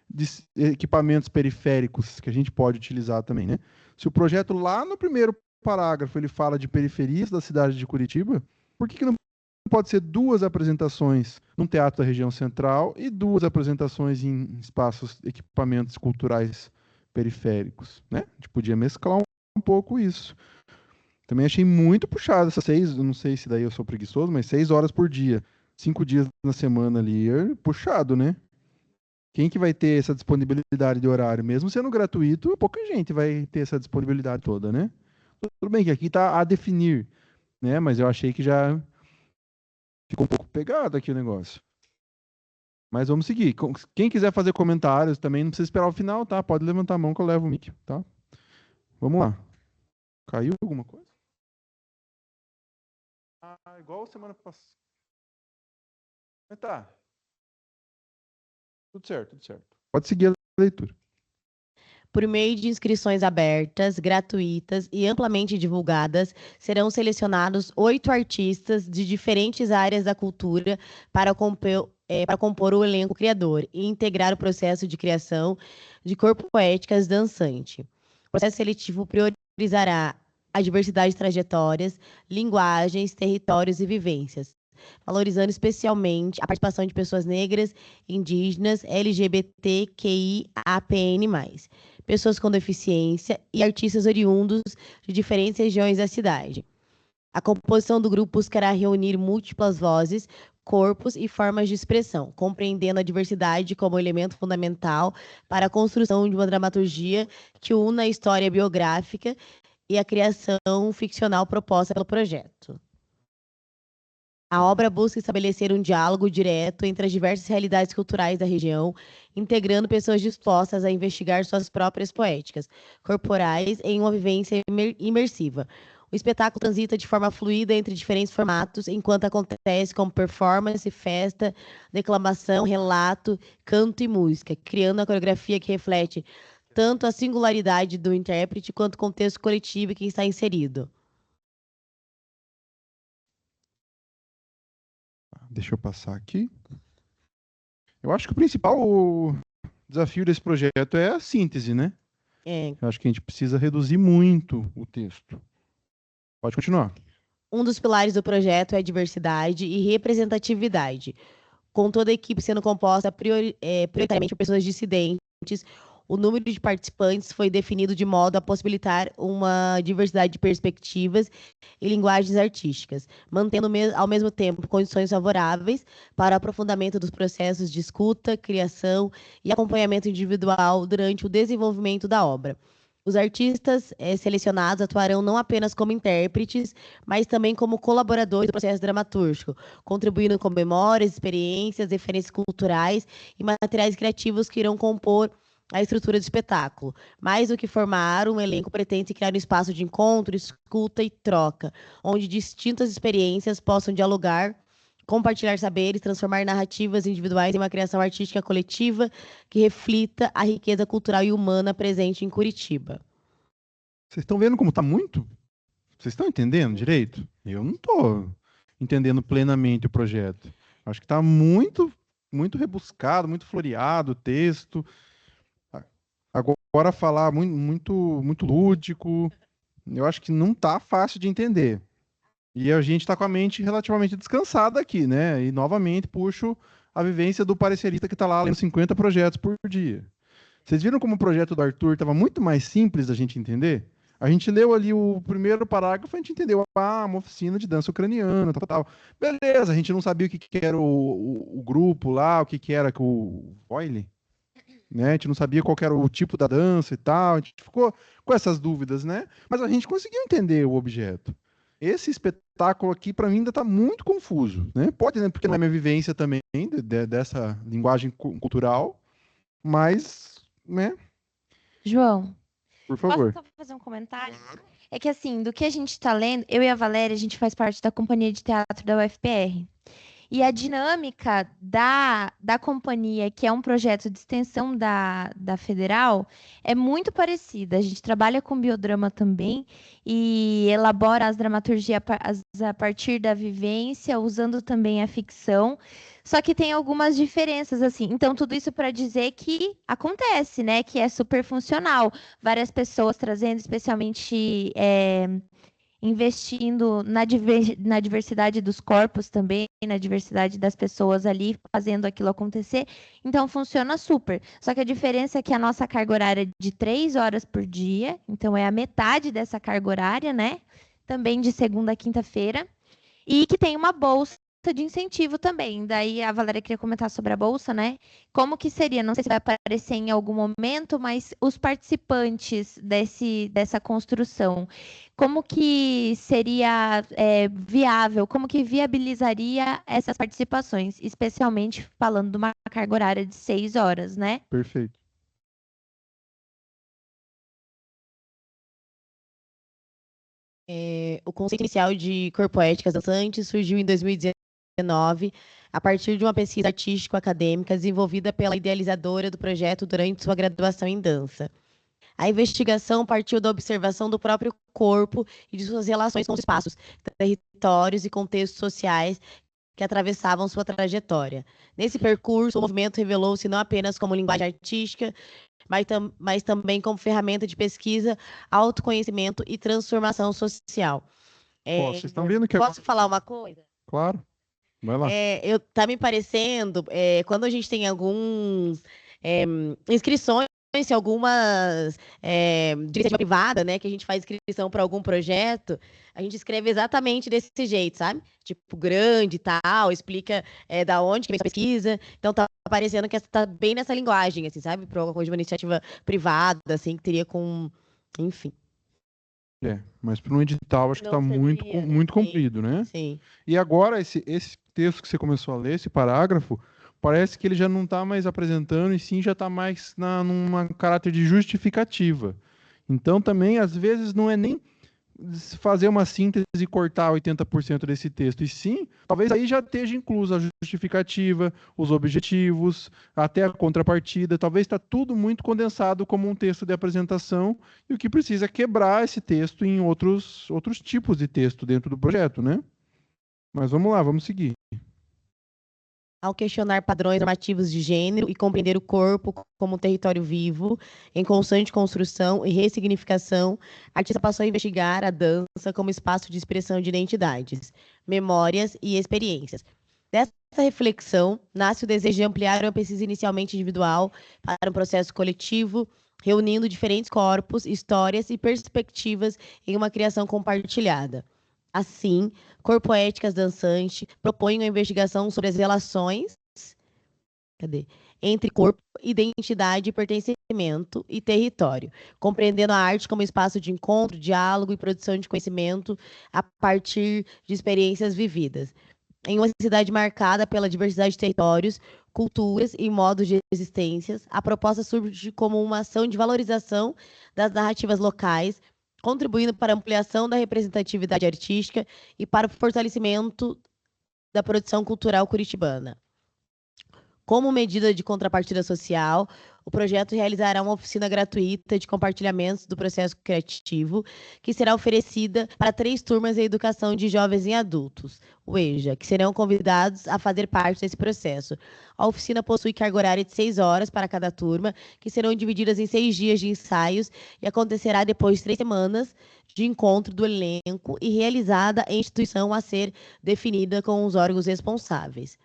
de equipamentos periféricos que a gente pode utilizar também, né? Se o projeto lá no primeiro parágrafo ele fala de periferias da cidade de Curitiba, por que não pode ser 2 apresentações no Teatro da Região Central e 2 apresentações em espaços, equipamentos culturais periféricos, né? A gente podia mesclar um pouco isso. Também achei muito puxado essas 6, eu não sei se daí eu sou preguiçoso, mas 6 horas por dia, 5 dias na semana ali, é puxado, né? Quem que vai ter essa disponibilidade de horário? Mesmo sendo gratuito, pouca gente vai ter essa disponibilidade toda, né? Tudo bem que aqui está a definir, né? Mas eu achei que já ficou um pouco pegado aqui o negócio. Mas vamos seguir. Quem quiser fazer comentários também, não precisa esperar o final, tá? Pode levantar a mão que eu levo o mic, tá? Vamos lá. Caiu alguma coisa? Ah, igual semana passada. Tá. Tudo certo, tudo certo. Pode seguir a leitura. Por meio de inscrições abertas, gratuitas e amplamente divulgadas, serão selecionados 8 artistas de diferentes áreas da cultura para compor o elenco criador e integrar o processo de criação de corpo poéticas dançante. O processo seletivo priorizará a diversidade de trajetórias, linguagens, territórios e vivências, valorizando especialmente a participação de pessoas negras, indígenas, LGBTQIAPN+, pessoas com deficiência e artistas oriundos de diferentes regiões da cidade. A composição do grupo buscará reunir múltiplas vozes, corpos e formas de expressão, compreendendo a diversidade como elemento fundamental para a construção de uma dramaturgia que una a história biográfica e a criação ficcional proposta pelo projeto. A obra busca estabelecer um diálogo direto entre as diversas realidades culturais da região, integrando pessoas dispostas a investigar suas próprias poéticas corporais em uma vivência imersiva. O espetáculo transita de forma fluida entre diferentes formatos, enquanto acontece como performance, festa, declamação, relato, canto e música, criando a coreografia que reflete tanto a singularidade do intérprete quanto o contexto coletivo em que está inserido. Deixa eu passar aqui. Eu acho que o principal desafio desse projeto é a síntese, né? Eu acho que a gente precisa reduzir muito o texto. Pode continuar. Um dos pilares do projeto é a diversidade e representatividade, com toda a equipe sendo composta prioritariamente por pessoas dissidentes. O número de participantes foi definido de modo a possibilitar uma diversidade de perspectivas e linguagens artísticas, mantendo ao mesmo tempo condições favoráveis para o aprofundamento dos processos de escuta, criação e acompanhamento individual durante o desenvolvimento da obra. Os artistas selecionados atuarão não apenas como intérpretes, mas também como colaboradores do processo dramatúrgico, contribuindo com memórias, experiências, referências culturais e materiais criativos que irão compor a estrutura do espetáculo. Mais do que formar um elenco, pretende criar um espaço de encontro, escuta e troca, onde distintas experiências possam dialogar, compartilhar saberes, transformar narrativas individuais em uma criação artística coletiva que reflita a riqueza cultural e humana presente em Curitiba. Vocês estão vendo como está muito? Vocês estão entendendo direito? Eu não estou entendendo plenamente o projeto. Acho que está muito, muito rebuscado, muito floreado o texto. Agora falar muito lúdico, eu acho que não tá fácil de entender. E a gente está com a mente relativamente descansada aqui, né? E novamente puxo a vivência do parecerista que está lá lendo 50 projetos por dia. Vocês viram como o projeto do Arthur estava muito mais simples da gente entender? A gente leu ali o primeiro parágrafo, a gente entendeu, uma oficina de dança ucraniana, tal. Beleza, a gente não sabia o que era o grupo lá, o que era o Voile, né? A gente não sabia qual era o tipo da dança e tal, a gente ficou com essas dúvidas, né? Mas a gente conseguiu entender o objeto. Esse espetáculo aqui, para mim, ainda está muito confuso, né? Pode, né? Porque não é minha vivência também dessa linguagem cultural, mas, né? João, Por favor. posso só fazer um comentário? É que assim, do que a gente está lendo, eu e a Valéria, a gente faz parte da companhia de teatro da UFPR. E a dinâmica da companhia, que é um projeto de extensão da Federal, é muito parecida. A gente trabalha com biodrama também e elabora as dramaturgias a partir da vivência, usando também a ficção. Só que tem algumas diferenças, assim. Então, tudo isso para dizer que acontece, né? Que é super funcional. Várias pessoas trazendo, especialmente... investindo na diversidade dos corpos também, na diversidade das pessoas ali, fazendo aquilo acontecer. Então, funciona super. Só que a diferença é que a nossa carga horária é de 3 horas por dia, então é a metade dessa carga horária, né? Também de segunda a quinta-feira. E que tem uma bolsa de incentivo também. Daí a Valéria queria comentar sobre a bolsa, né? Como que seria? Não sei se vai aparecer em algum momento, mas os participantes dessa construção, como que seria viável, como que viabilizaria essas participações, especialmente falando de uma carga horária de 6 horas, né? Perfeito. O conceito inicial de corpoéticas dançantes surgiu em 2019, a partir de uma pesquisa artístico-acadêmica desenvolvida pela idealizadora do projeto durante sua graduação em dança. A investigação partiu da observação do próprio corpo e de suas relações com os espaços, territórios e contextos sociais que atravessavam sua trajetória. Nesse percurso, o movimento revelou-se não apenas como linguagem artística, mas também como ferramenta de pesquisa, autoconhecimento e transformação social. Vocês estão vendo que... Posso falar uma coisa? Claro. Vai lá. Tá me parecendo, quando a gente tem alguns inscrições se algumas de iniciativa privada, né, que a gente faz inscrição para algum projeto, a gente escreve exatamente desse jeito, sabe? Tipo, grande e tal, explica da onde que vem essa pesquisa. Então tá parecendo que tá bem nessa linguagem, assim, sabe? Para alguma coisa de uma iniciativa privada, assim, que teria com... Enfim. Mas para um edital acho que está muito, muito comprido, né? Sim. E agora, esse texto que você começou a ler, esse parágrafo, parece que ele já não está mais apresentando, e sim já está mais num caráter de justificativa. Então, também, às vezes, não é nem fazer uma síntese e cortar 80% desse texto, e sim, talvez aí já esteja inclusa a justificativa, os objetivos, até a contrapartida, talvez está tudo muito condensado como um texto de apresentação, e o que precisa é quebrar esse texto em outros tipos de texto dentro do projeto, né? Mas vamos lá, vamos seguir. Ao questionar padrões normativos de gênero e compreender o corpo como um território vivo, em constante construção e ressignificação, a artista passou a investigar a dança como espaço de expressão de identidades, memórias e experiências. Dessa reflexão, nasce o desejo de ampliar uma pesquisa inicialmente individual para um processo coletivo, reunindo diferentes corpos, histórias e perspectivas em uma criação compartilhada. Assim, Corpoéticas Dançante propõe uma investigação sobre as relações entre corpo, identidade, pertencimento e território, compreendendo a arte como espaço de encontro, diálogo e produção de conhecimento a partir de experiências vividas. Em uma cidade marcada pela diversidade de territórios, culturas e modos de existências, a proposta surge como uma ação de valorização das narrativas locais, contribuindo para a ampliação da representatividade artística e para o fortalecimento da produção cultural curitibana. Como medida de contrapartida social, o projeto realizará uma oficina gratuita de compartilhamentos do processo criativo, que será oferecida para 3 turmas de educação de jovens e adultos, o EJA, que serão convidados a fazer parte desse processo. A oficina possui carga horária de 6 horas para cada turma, que serão divididas em 6 dias de ensaios e acontecerá depois de 3 semanas de encontro do elenco e realizada em instituição a ser definida com os órgãos responsáveis.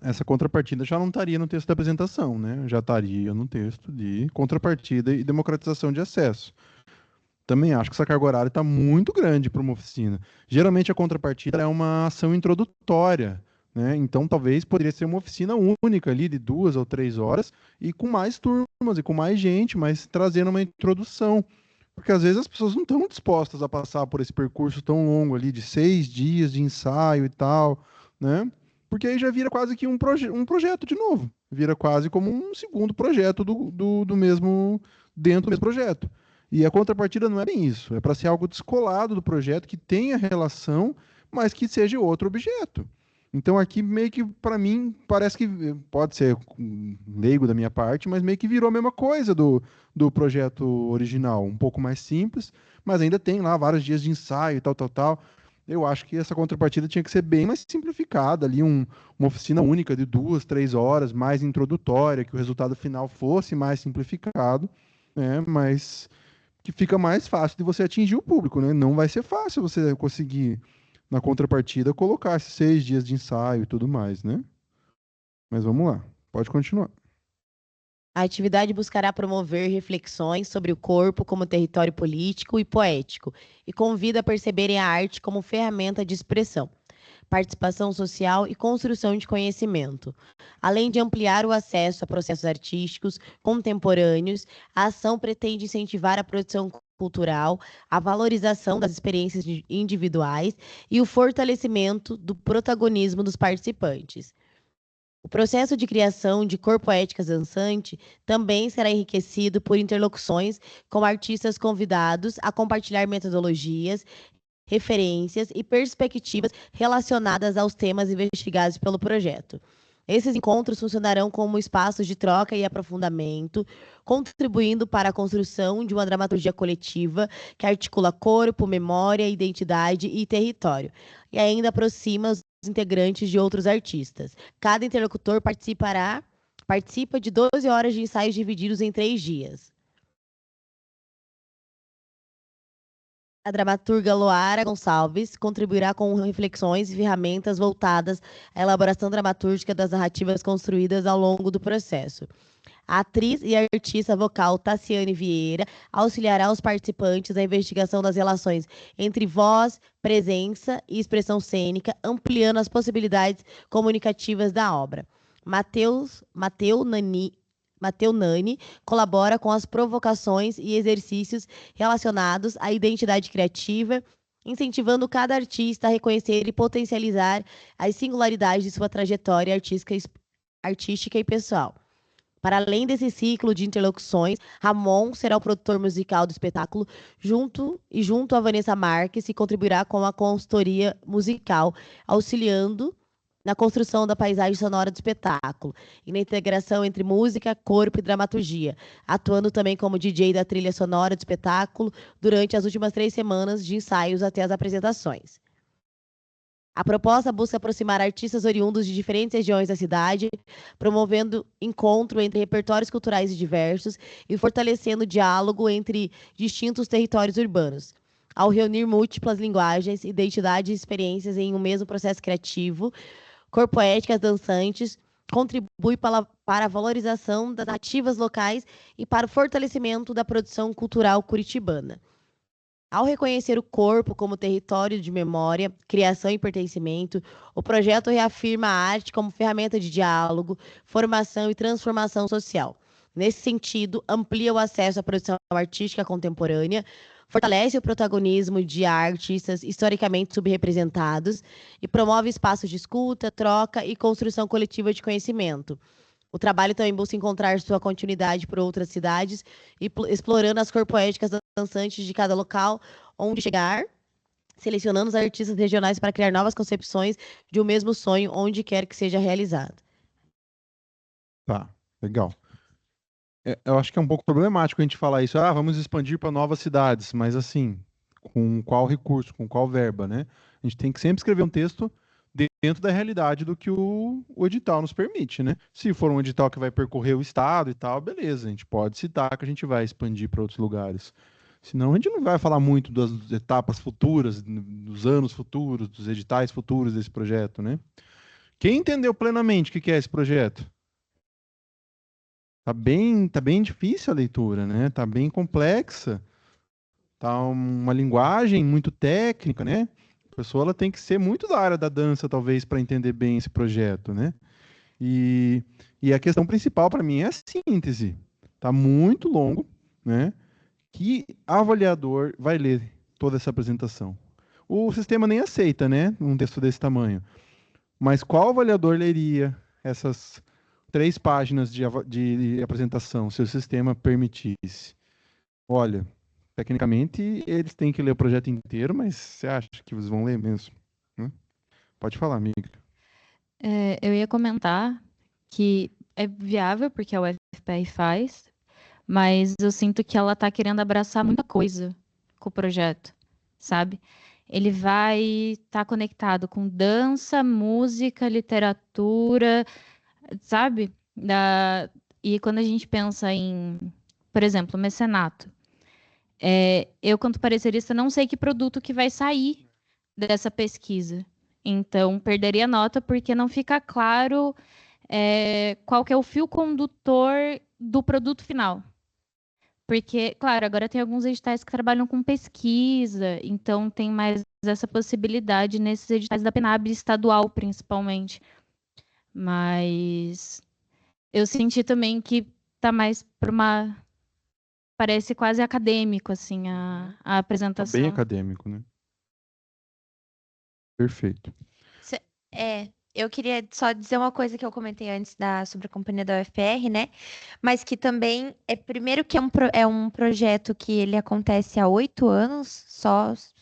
Essa contrapartida já não estaria no texto da apresentação, né? Já estaria no texto de contrapartida e democratização de acesso. Também acho que essa carga horária está muito grande para uma oficina. Geralmente a contrapartida é uma ação introdutória, né? Então talvez poderia ser uma oficina única ali de 2 ou 3 horas e com mais turmas e com mais gente, mas trazendo uma introdução. Porque às vezes as pessoas não estão dispostas a passar por esse percurso tão longo ali de 6 dias de ensaio e tal, né? Porque aí já vira quase que um projeto de novo. Vira quase como um segundo projeto do mesmo, dentro do mesmo projeto. E a contrapartida não é bem isso. É para ser algo descolado do projeto, que tenha relação, mas que seja outro objeto. Então aqui meio que, para mim, parece que, pode ser leigo da minha parte, mas meio que virou a mesma coisa do projeto original. Um pouco mais simples, mas ainda tem lá vários dias de ensaio e tal. Eu acho que essa contrapartida tinha que ser bem mais simplificada, ali uma oficina única de 2, 3 horas, mais introdutória, que o resultado final fosse mais simplificado, né? Mas que fica mais fácil de você atingir o público, né? Não vai ser fácil você conseguir, na contrapartida, colocar esses 6 dias de ensaio e tudo mais, né? Mas vamos lá, pode continuar. A atividade buscará promover reflexões sobre o corpo como território político e poético e convida a perceberem a arte como ferramenta de expressão, participação social e construção de conhecimento. Além de ampliar o acesso a processos artísticos contemporâneos, a ação pretende incentivar a produção cultural, a valorização das experiências individuais e o fortalecimento do protagonismo dos participantes. O processo de criação de Corpoéticas Dançante também será enriquecido por interlocuções com artistas convidados a compartilhar metodologias, referências e perspectivas relacionadas aos temas investigados pelo projeto. Esses encontros funcionarão como espaços de troca e aprofundamento, contribuindo para a construção de uma dramaturgia coletiva que articula corpo, memória, identidade e território, e ainda aproxima os integrantes de outros artistas. Cada interlocutor participa de 12 horas de ensaios divididos em 3 dias. A dramaturga Loara Gonçalves contribuirá com reflexões e ferramentas voltadas à elaboração dramatúrgica das narrativas construídas ao longo do processo. A atriz e artista vocal Tassiane Vieira auxiliará os participantes na investigação das relações entre voz, presença e expressão cênica, ampliando as possibilidades comunicativas da obra. Mateu Nani colabora com as provocações e exercícios relacionados à identidade criativa, incentivando cada artista a reconhecer e potencializar as singularidades de sua trajetória artística e pessoal. Para além desse ciclo de interlocuções, Ramon será o produtor musical do espetáculo, junto a Vanessa Marques, e contribuirá com a consultoria musical, auxiliando na construção da paisagem sonora do espetáculo e na integração entre música, corpo e dramaturgia, atuando também como DJ da trilha sonora do espetáculo durante as últimas 3 semanas de ensaios até as apresentações. A proposta busca aproximar artistas oriundos de diferentes regiões da cidade, promovendo encontro entre repertórios culturais diversos e fortalecendo o diálogo entre distintos territórios urbanos. Ao reunir múltiplas linguagens, identidades e experiências em um mesmo processo criativo, Corpoéticas Dançantes contribui para a valorização das narrativas locais e para o fortalecimento da produção cultural curitibana. Ao reconhecer o corpo como território de memória, criação e pertencimento, o projeto reafirma a arte como ferramenta de diálogo, formação e transformação social. Nesse sentido, amplia o acesso à produção artística contemporânea, fortalece o protagonismo de artistas historicamente subrepresentados e promove espaços de escuta, troca e construção coletiva de conhecimento. O trabalho também busca encontrar sua continuidade por outras cidades, explorando as corpoéticas dançantes de cada local onde chegar, selecionando os artistas regionais para criar novas concepções de um mesmo sonho onde quer que seja realizado. Tá, legal. Eu acho que é um pouco problemático a gente falar isso. Vamos expandir para novas cidades, mas assim, com qual recurso, com qual verba, né? A gente tem que sempre escrever um texto dentro da realidade do que o edital nos permite, né? Se for um edital que vai percorrer o estado e tal, beleza, a gente pode citar que a gente vai expandir para outros lugares. Senão a gente não vai falar muito das etapas futuras, dos anos futuros, dos editais futuros desse projeto, né? Quem entendeu plenamente o que é esse projeto? Tá bem difícil a leitura, né? Tá bem complexa. Tá uma linguagem muito técnica, né? A pessoa ela tem que ser muito da área da dança, talvez, para entender bem esse projeto, né? E a questão principal para mim é a síntese. Tá muito longo, né? Que avaliador vai ler toda essa apresentação? O sistema nem aceita, né? Um texto desse tamanho. Mas qual avaliador leria essas 3 páginas de apresentação, se o sistema permitisse? Olha, tecnicamente eles têm que ler o projeto inteiro, mas você acha que eles vão ler mesmo? Pode falar, amiga. Eu ia comentar que é viável, porque a UFPR faz, mas eu sinto que ela está querendo abraçar muita coisa com o projeto, sabe? Ele vai estar conectado com dança, música, literatura, sabe? E quando a gente pensa em, por exemplo, mecenato, eu, quanto parecerista, não sei que produto que vai sair dessa pesquisa. Então, perderia nota porque não fica claro qual que é o fio condutor do produto final. Porque, claro, agora tem alguns editais que trabalham com pesquisa, então tem mais essa possibilidade nesses editais da PNAB estadual, principalmente. Mas eu senti também que tá mais para uma... Parece quase acadêmico, assim, a apresentação. Tá bem acadêmico, né? Perfeito. Eu queria só dizer uma coisa que eu comentei antes sobre a companhia da UFPR, né? Mas que também primeiro que é um projeto que ele acontece há 8 anos,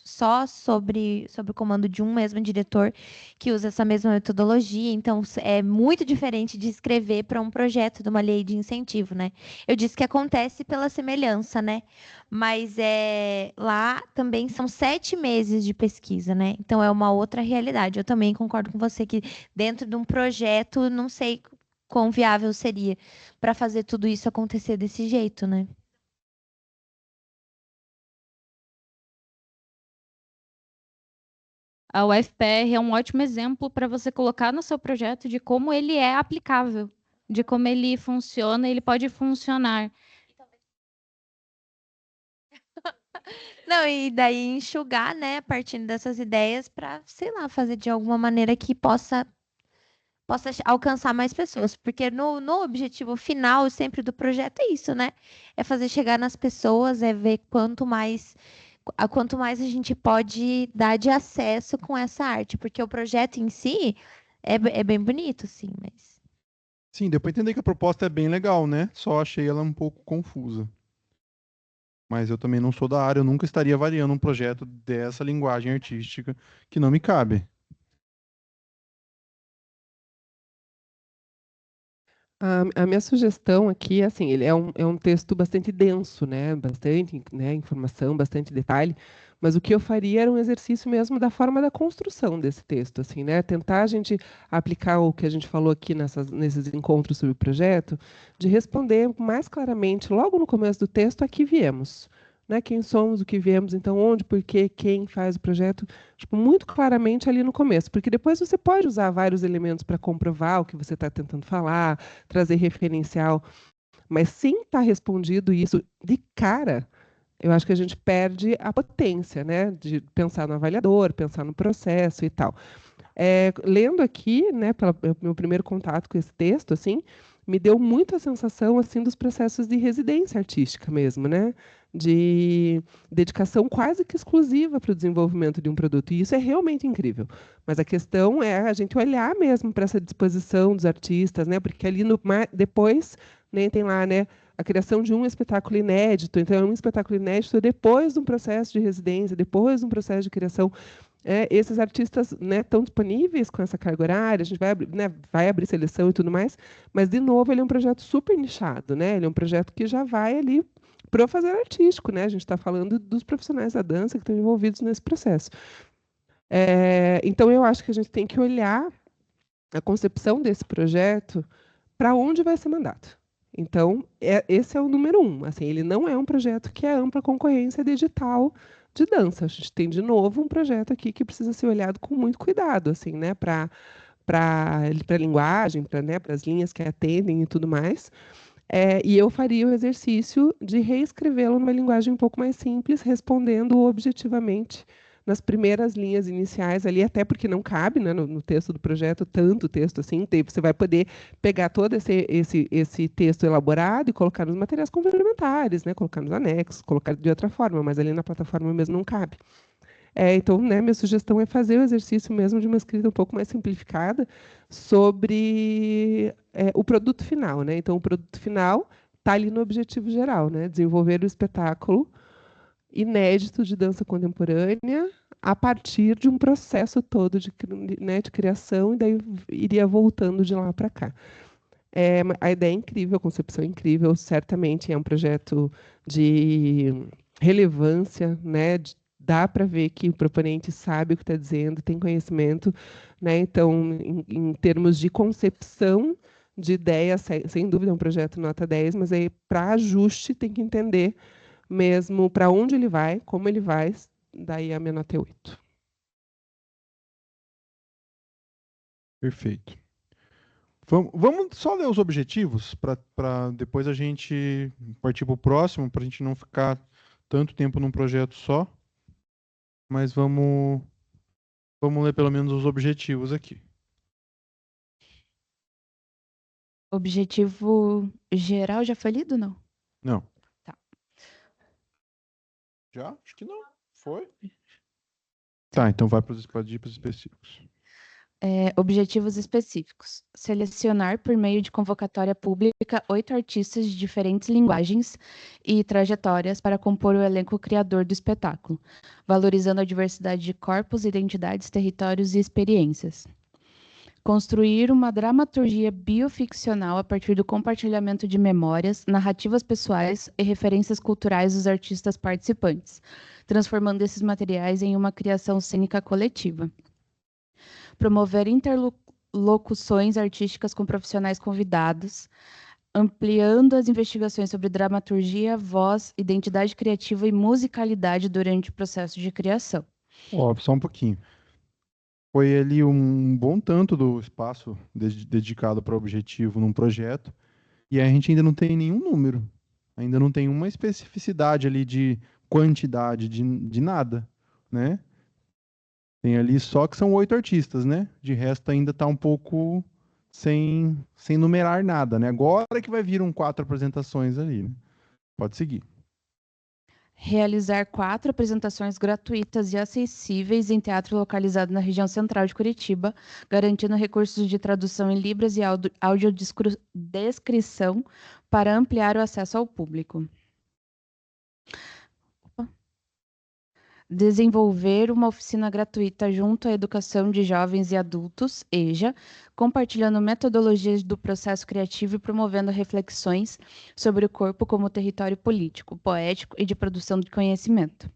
só sobre o comando de um mesmo diretor que usa essa mesma metodologia. Então, é muito diferente de escrever para um projeto de uma lei de incentivo, né? Eu disse que acontece pela semelhança, né? Mas lá também são 7 meses de pesquisa, né? Então, é uma outra realidade. Eu também concordo com você que dentro de um projeto, não sei quão viável seria para fazer tudo isso acontecer desse jeito, né? A UFPR é um ótimo exemplo para você colocar no seu projeto de como ele é aplicável, de como ele funciona, ele pode funcionar. Não, e daí enxugar, né, partindo dessas ideias para, sei lá, fazer de alguma maneira que possa alcançar mais pessoas, porque no objetivo final sempre do projeto é isso, né? É fazer chegar nas pessoas, é ver quanto mais a gente pode dar de acesso com essa arte, porque o projeto em si é bem bonito, sim, mas Sim, deu pra entender que a proposta é bem legal, né? Só achei ela um pouco confusa. Mas eu também não sou da área, eu nunca estaria avaliando um projeto dessa linguagem artística que não me cabe. A minha sugestão aqui, assim, ele é um texto bastante denso, né? Bastante, né, informação, bastante detalhe. Mas o que eu faria era um exercício mesmo da forma da construção desse texto, assim, né? Tentar a gente aplicar o que a gente falou aqui nesses encontros sobre o projeto, de responder mais claramente, logo no começo do texto, a que viemos. Né? Quem somos, o que viemos, então onde, por quê, quem faz o projeto, tipo, muito claramente ali no começo, porque depois você pode usar vários elementos para comprovar o que você está tentando falar, trazer referencial, mas sem estar respondido isso de cara, eu acho que a gente perde a potência, né, de pensar no avaliador, pensar no processo e tal. Lendo aqui, né, pelo meu primeiro contato com esse texto, assim, me deu muito a sensação assim dos processos de residência artística mesmo, né, de dedicação quase que exclusiva para o desenvolvimento de um produto. E isso é realmente incrível. Mas a questão é a gente olhar mesmo para essa disposição dos artistas, né, porque ali depois, né, tem lá, né, a criação de um espetáculo inédito. Então, é um espetáculo inédito depois de um processo de residência, depois de um processo de criação. Esses artistas, né, estão disponíveis com essa carga horária, a gente vai abrir seleção e tudo mais, mas, de novo, ele é um projeto super nichado, né? Ele é um projeto que já vai ali para o fazer artístico, né? A gente está falando dos profissionais da dança que estão envolvidos nesse processo. Então, eu acho que a gente tem que olhar a concepção desse projeto para onde vai ser mandado. Então, esse é o número 1. Assim, ele não é um projeto que é ampla concorrência de edital de dança. A gente tem, de novo, um projeto aqui que precisa ser olhado com muito cuidado, assim, né, para a linguagem, para, né, as linhas que atendem e tudo mais. E eu faria o exercício de reescrevê-lo numa linguagem um pouco mais simples, respondendo objetivamente nas primeiras linhas iniciais ali, até porque não cabe, né, no texto do projeto tanto texto assim. Você vai poder pegar todo esse texto elaborado e colocar nos materiais complementares, né, colocar nos anexos, colocar de outra forma, mas ali na plataforma mesmo não cabe. Então, né, minha sugestão é fazer o exercício mesmo de uma escrita um pouco mais simplificada sobre o produto final, né? Então, o produto final está ali no objetivo geral, né? Desenvolver o espetáculo inédito de dança contemporânea a partir de um processo todo né, de criação, e daí iria voltando de lá para cá. A ideia é incrível, a concepção é incrível, certamente é um projeto de relevância, né? Dá para ver que o proponente sabe o que está dizendo, tem conhecimento, né? Então, em termos de concepção de ideia, sem dúvida é um projeto nota 10, mas aí para ajuste tem que entender mesmo para onde ele vai, como ele vai, daí a minha nota é 8. Perfeito. Vamos só ler os objetivos para depois a gente partir para o próximo, para a gente não ficar tanto tempo num projeto só. Mas vamos ler pelo menos os objetivos aqui. Objetivo geral já foi lido, não? Não. Tá. Já? Acho que não. Foi? Tá, então pode ir para os específicos. Objetivos específicos. Selecionar, por meio de convocatória pública, 8 artistas de diferentes linguagens e trajetórias para compor o elenco criador do espetáculo, valorizando a diversidade de corpos, identidades, territórios e experiências. Construir uma dramaturgia bioficcional a partir do compartilhamento de memórias, narrativas pessoais e referências culturais dos artistas participantes, transformando esses materiais em uma criação cênica coletiva. Promover interlocuções artísticas com profissionais convidados, ampliando as investigações sobre dramaturgia, voz, identidade criativa e musicalidade durante o processo de criação. Só um pouquinho. Foi ali um bom tanto do espaço dedicado para o objetivo num projeto, e a gente ainda não tem nenhum número, ainda não tem uma especificidade ali de quantidade de nada, né? Tem ali só que são 8 artistas, né? De resto ainda está um pouco sem numerar nada, né? Agora que vai vir 4 apresentações ali, né? Pode seguir. Realizar 4 apresentações gratuitas e acessíveis em teatro localizado na região central de Curitiba, garantindo recursos de tradução em libras e audiodescrição para ampliar o acesso ao público. Desenvolver uma oficina gratuita junto à educação de jovens e adultos, EJA, compartilhando metodologias do processo criativo e promovendo reflexões sobre o corpo como território político, poético e de produção de conhecimento.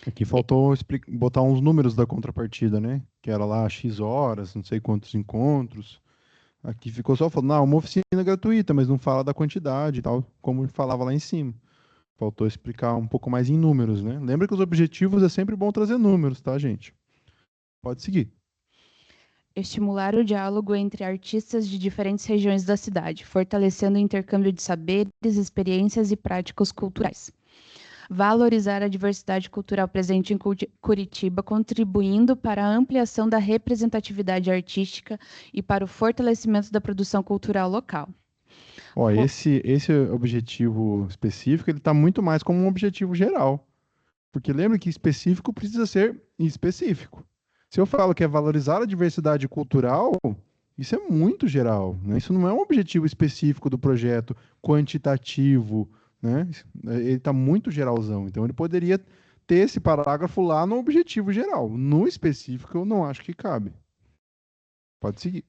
Aqui faltou botar uns números da contrapartida, né? Que era lá X horas, não sei quantos encontros. Aqui ficou só falando, uma oficina gratuita, mas não fala da quantidade e tal, como falava lá em cima. Faltou explicar um pouco mais em números, né? Lembra que os objetivos é sempre bom trazer números, tá, gente? Pode seguir. Estimular o diálogo entre artistas de diferentes regiões da cidade, fortalecendo o intercâmbio de saberes, experiências e práticas culturais. Valorizar a diversidade cultural presente em Curitiba, contribuindo para a ampliação da representatividade artística e para o fortalecimento da produção cultural local. Ó, esse objetivo específico, ele está muito mais como um objetivo geral. Porque lembra que específico precisa ser específico. Se eu falo que é valorizar a diversidade cultural, isso é muito geral, né? Isso não é um objetivo específico do projeto, quantitativo, né? Ele está muito geralzão. Então ele poderia ter esse parágrafo lá no objetivo geral. No específico, eu não acho que cabe. Pode seguir.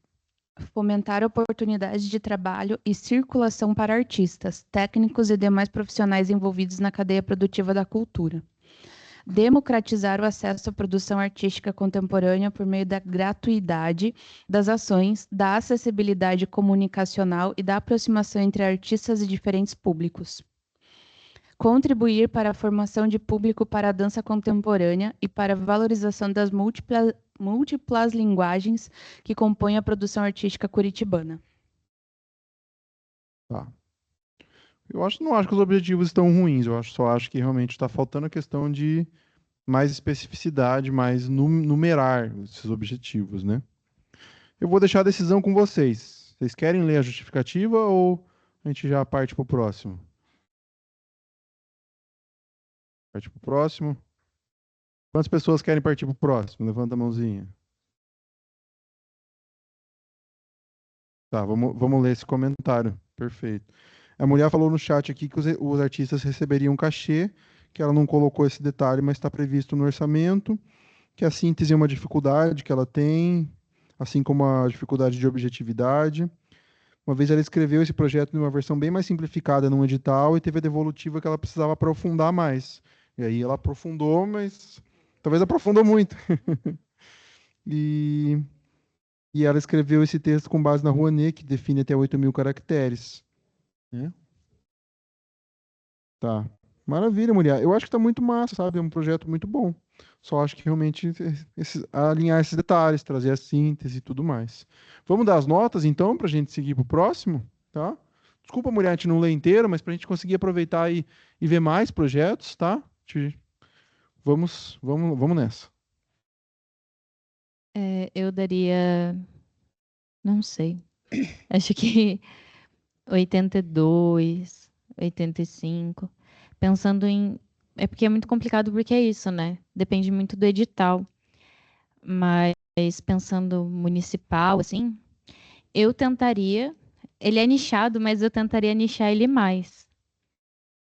Fomentar oportunidades de trabalho e circulação para artistas, técnicos e demais profissionais envolvidos na cadeia produtiva da cultura. Democratizar o acesso à produção artística contemporânea por meio da gratuidade das ações, da acessibilidade comunicacional e da aproximação entre artistas e diferentes públicos. Contribuir para a formação de público para a dança contemporânea e para a valorização das múltiplas linguagens que compõem a produção artística curitibana. Tá. Não acho que os objetivos estão ruins, só acho que realmente está faltando a questão de mais especificidade, mais numerar esses objetivos, né? Eu vou deixar a decisão com vocês. Vocês querem ler a justificativa ou a gente já parte para o próximo? Parte para o próximo. Quantas pessoas querem partir para o próximo? Levanta a mãozinha. Tá, vamos ler esse comentário. Perfeito. A mulher falou no chat aqui que os artistas receberiam cachê, que ela não colocou esse detalhe, mas está previsto no orçamento, que a síntese é uma dificuldade que ela tem, assim como a dificuldade de objetividade. Uma vez ela escreveu esse projeto em uma versão bem mais simplificada num edital e teve a devolutiva que ela precisava aprofundar mais. E aí ela aprofundou, mas talvez aprofundou muito. E ela escreveu esse texto com base na Rouanet, que define até 8.000 caracteres. Né? Tá. Maravilha, mulher. Eu acho que tá muito massa, sabe? É um projeto muito bom. Só acho que realmente alinhar esses detalhes, trazer a síntese e tudo mais. Vamos dar as notas, então, para a gente seguir para o próximo, tá? Desculpa, mulher, a gente não lê inteiro, mas para a gente conseguir aproveitar e ver mais projetos, tá? Vamos nessa. Eu daria, não sei, acho que 82, 85, pensando em... É porque é muito complicado porque é isso, né? Depende muito do edital. Mas pensando municipal, assim, eu tentaria... Ele é nichado, mas eu tentaria nichar ele mais.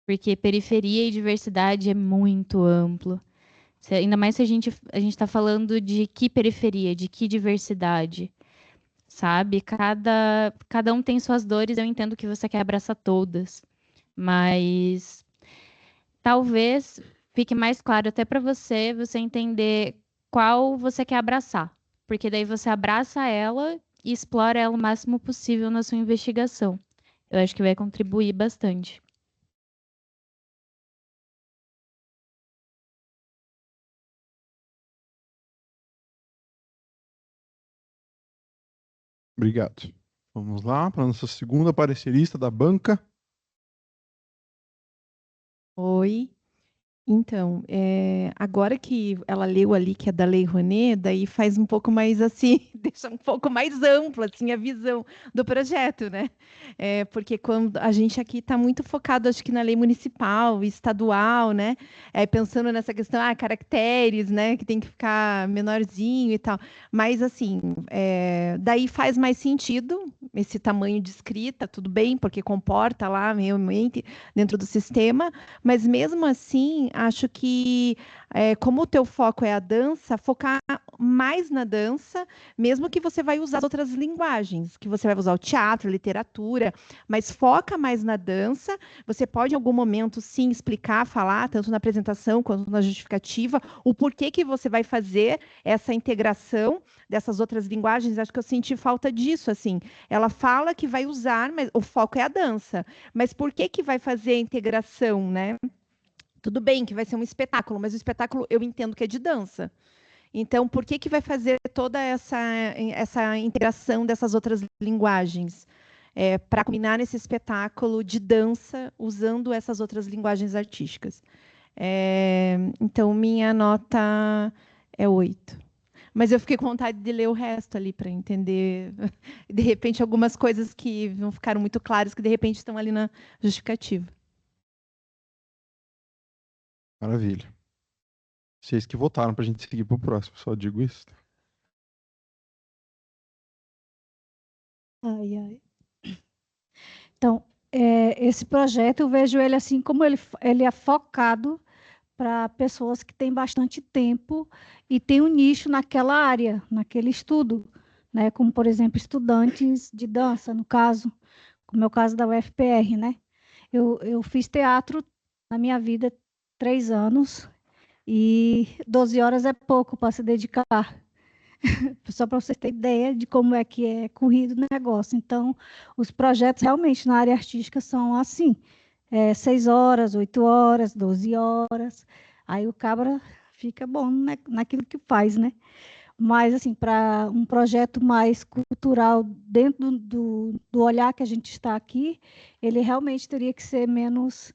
Porque periferia e diversidade é muito amplo. Ainda mais se a gente está falando de que periferia, de que diversidade, sabe? Cada um tem suas dores, eu entendo que você quer abraçar todas, mas talvez fique mais claro até para você entender qual você quer abraçar, porque daí você abraça ela e explora ela o máximo possível na sua investigação. Eu acho que vai contribuir bastante. Obrigado. Vamos lá para a nossa segunda parecerista da banca. Oi. Então, agora que ela leu ali que é da Lei Rouanet, daí faz um pouco mais assim, deixa um pouco mais ampla assim, a visão do projeto, né? Porque quando a gente aqui está muito focado, acho que na lei municipal, estadual, né? Pensando nessa questão, caracteres, né? Que tem que ficar menorzinho e tal. Mas assim, daí faz mais sentido esse tamanho de escrita, tudo bem, porque comporta lá realmente dentro do sistema. Mas mesmo assim, acho que como o teu foco é a dança, focar mais na dança, mesmo que você vai usar as outras linguagens, que você vai usar o teatro, a literatura, mas foca mais na dança. Você pode, em algum momento, sim, explicar, falar, tanto na apresentação quanto na justificativa, o porquê que você vai fazer essa integração dessas outras linguagens. Acho que eu senti falta disso, assim. Ela fala que vai usar, mas o foco é a dança. Mas por que que vai fazer a integração, né? Tudo bem que vai ser um espetáculo, mas o espetáculo eu entendo que é de dança. Então, por que que vai fazer toda essa integração dessas outras linguagens? Para combinar nesse espetáculo de dança usando essas outras linguagens artísticas. Então, minha nota é 8. Mas eu fiquei com vontade de ler o resto ali para entender, de repente, algumas coisas que não ficaram muito claras, que de repente estão ali na justificativa. Maravilha. Vocês que votaram para a gente seguir para o próximo, só digo isso. Ai, ai. Então, esse projeto eu vejo ele assim, como ele é focado para pessoas que têm bastante tempo e têm um nicho naquela área, naquele estudo, né? Como, por exemplo, estudantes de dança, no caso, como é o caso da UFPR, né? Eu fiz teatro na minha vida 3 anos e 12 horas é pouco para se dedicar. Só para você ter ideia de como é que é corrido o negócio. Então, os projetos realmente na área artística são assim, 6 horas, 8 horas, 12 horas. Aí o cabra fica bom naquilo que faz, né? Mas, assim, para um projeto mais cultural, dentro do olhar que a gente está aqui, ele realmente teria que ser menos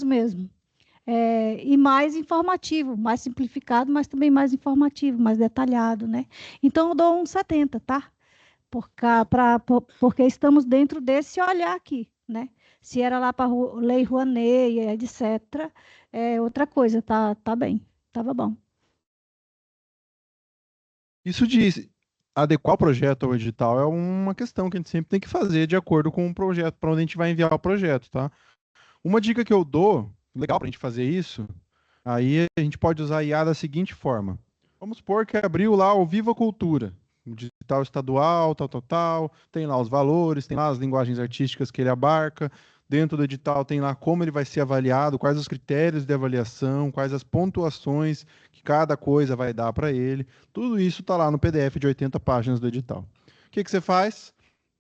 mesmo. E mais informativo, mais simplificado, mas também mais informativo, mais detalhado, né? Então, eu dou um 70, tá? Porque estamos dentro desse olhar aqui, né? Se era lá para a Lei Rouanet, etc., é outra coisa, tá bem, estava bom. Isso de adequar o projeto ao edital é uma questão que a gente sempre tem que fazer de acordo com o projeto, para onde a gente vai enviar o projeto, tá? Uma dica que eu dou, legal para a gente fazer isso, aí a gente pode usar a IA da seguinte forma. Vamos supor que abriu lá o Viva Cultura, o digital estadual, tal, tem lá os valores, tem lá as linguagens artísticas que ele abarca, dentro do edital tem lá como ele vai ser avaliado, quais os critérios de avaliação, quais as pontuações que cada coisa vai dar para ele. Tudo isso está lá no PDF de 80 páginas do edital. O que você faz?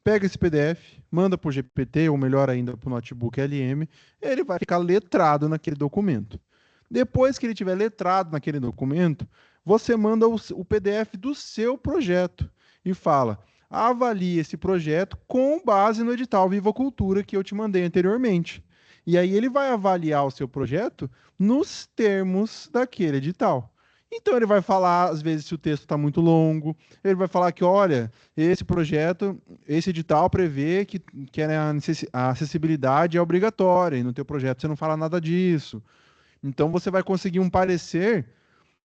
Pega esse PDF, manda para o GPT, ou melhor ainda, para o notebook LM, ele vai ficar letrado naquele documento. Depois que ele tiver letrado naquele documento, você manda o PDF do seu projeto e fala: avalie esse projeto com base no edital Viva Cultura que eu te mandei anteriormente. E aí ele vai avaliar o seu projeto nos termos daquele edital. Então ele vai falar, às vezes, se o texto está muito longo, ele vai falar que, olha, esse projeto, esse edital prevê que a acessibilidade é obrigatória, e no teu projeto você não fala nada disso. Então você vai conseguir um parecer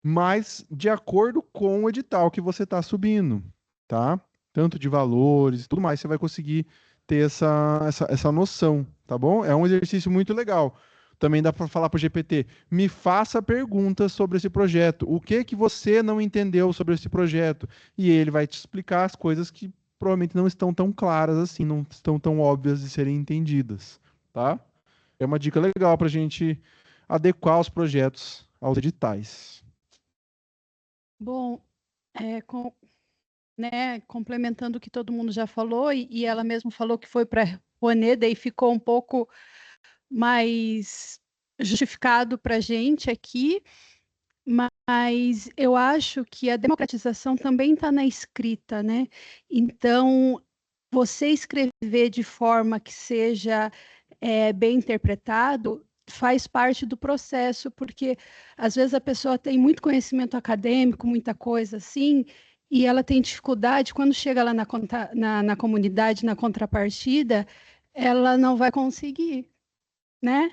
mais de acordo com o edital que você está subindo, tá? Tanto de valores e tudo mais, você vai conseguir ter essa noção, tá bom? É um exercício muito legal. Também dá para falar para o GPT, me faça perguntas sobre esse projeto. O que você não entendeu sobre esse projeto? E ele vai te explicar as coisas que provavelmente não estão tão claras assim, não estão tão óbvias de serem entendidas, tá? É uma dica legal para a gente adequar os projetos aos editais. Bom, complementando o que todo mundo já falou, e ela mesma falou que foi para Rouanet, daí ficou um pouco mais justificado para a gente aqui, mas mas eu acho que a democratização também está na escrita, né? Então, você escrever de forma que seja bem interpretado faz parte do processo, porque às vezes a pessoa tem muito conhecimento acadêmico, muita coisa assim, e ela tem dificuldade, quando chega lá na comunidade, na contrapartida, ela não vai conseguir, né?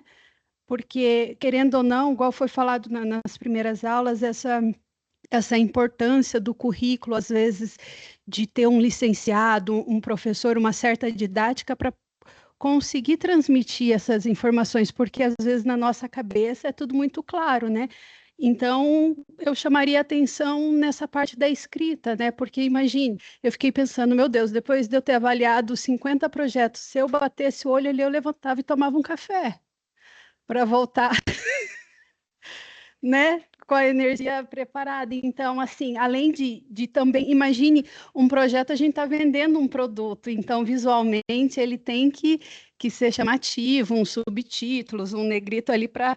Porque, querendo ou não, igual foi falado nas primeiras aulas, essa importância do currículo, às vezes, de ter um licenciado, um professor, uma certa didática para conseguir transmitir essas informações, porque às vezes na nossa cabeça é tudo muito claro, né? Então, eu chamaria atenção nessa parte da escrita, né? Porque imagine, eu fiquei pensando, meu Deus, depois de eu ter avaliado 50 projetos, se eu batesse o olho ali, eu levantava e tomava um café para voltar, né? Com a energia preparada. Então, assim, além de também, imagine um projeto, a gente está vendendo um produto, então, visualmente, ele tem que ser chamativo, uns subtítulos, um negrito ali para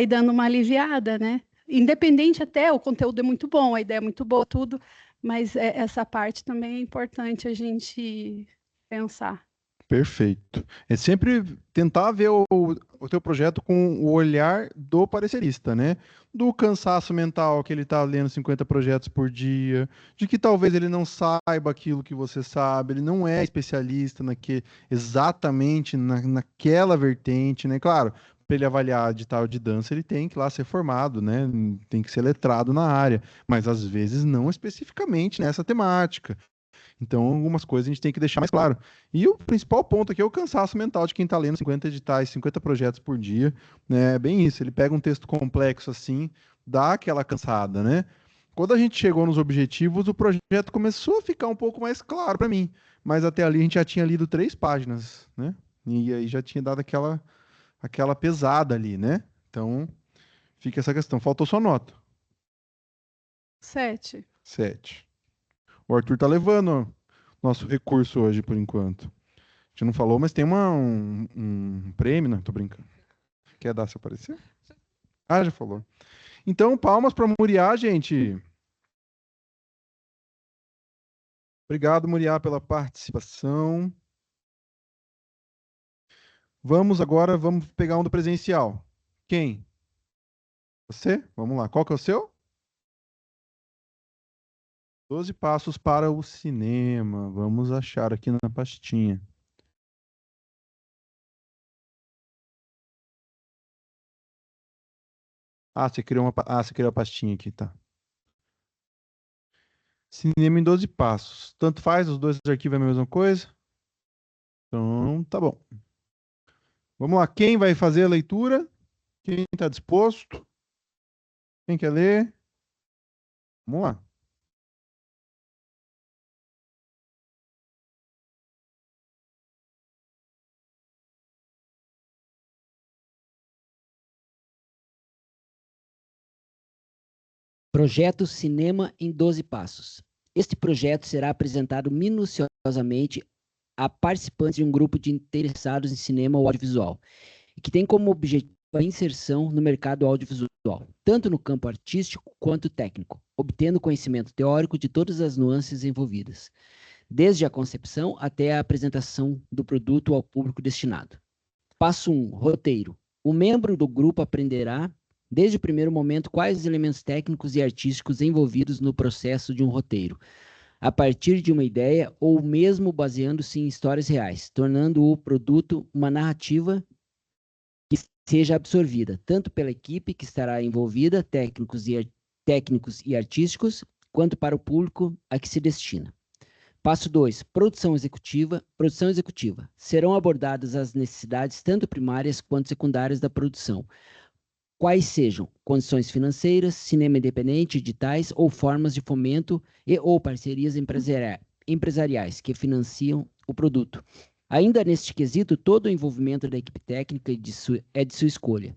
ir dando uma aliviada, né? Independente até, o conteúdo é muito bom, a ideia é muito boa, tudo, mas essa parte também é importante a gente pensar. Perfeito. É sempre tentar ver o teu projeto com o olhar do parecerista, né? Do cansaço mental que ele está lendo 50 projetos por dia, de que talvez ele não saiba aquilo que você sabe, ele não é especialista exatamente naquela vertente, né? Claro, para ele avaliar edital de dança, ele tem que lá ser formado, né? Tem que ser letrado na área, mas às vezes não especificamente nessa temática. Então, algumas coisas a gente tem que deixar mais claro. E o principal ponto aqui é o cansaço mental de quem está lendo 50 editais, 50 projetos por dia, né? É bem isso, ele pega um texto complexo assim, dá aquela cansada, né? Quando a gente chegou nos objetivos, o projeto começou a ficar um pouco mais claro para mim, mas até ali a gente já tinha lido 3 páginas, né? E aí já tinha dado aquela pesada ali, né? Então, fica essa questão. Faltou só nota. 7. 7. O Arthur tá levando nosso recurso hoje, por enquanto. A gente não falou, mas tem um prêmio, não, tô brincando. Quer dar seu parecer? Ah, já falou. Então, palmas para Muriá, gente. Obrigado, Muriá, pela participação. Vamos pegar um do presencial. Quem? Você? Vamos lá. Qual que é o seu? 12 passos para o cinema. Vamos achar aqui na pastinha. Você criou a pastinha aqui, tá. Cinema em 12 passos. Tanto faz, os dois arquivos é a mesma coisa? Então, tá bom. Vamos lá, quem vai fazer a leitura? Quem está disposto? Quem quer ler? Vamos lá. Projeto Cinema em 12 Passos. Este projeto será apresentado minuciosamente a participantes de um grupo de interessados em cinema ou audiovisual, e que tem como objetivo a inserção no mercado audiovisual, tanto no campo artístico quanto técnico, obtendo conhecimento teórico de todas as nuances envolvidas, desde a concepção até a apresentação do produto ao público destinado. Passo 1. Roteiro. O membro do grupo aprenderá, desde o primeiro momento, quais os elementos técnicos e artísticos envolvidos no processo de um roteiro, a partir de uma ideia ou mesmo baseando-se em histórias reais, tornando o produto uma narrativa que seja absorvida, tanto pela equipe que estará envolvida, técnicos e artísticos, quanto para o público a que se destina. Passo 2. Produção executiva. Produção executiva. Serão abordadas as necessidades tanto primárias quanto secundárias da produção, quais sejam condições financeiras, cinema independente, editais ou formas de fomento ou parcerias empresariais que financiam o produto. Ainda neste quesito, todo o envolvimento da equipe técnica é de sua escolha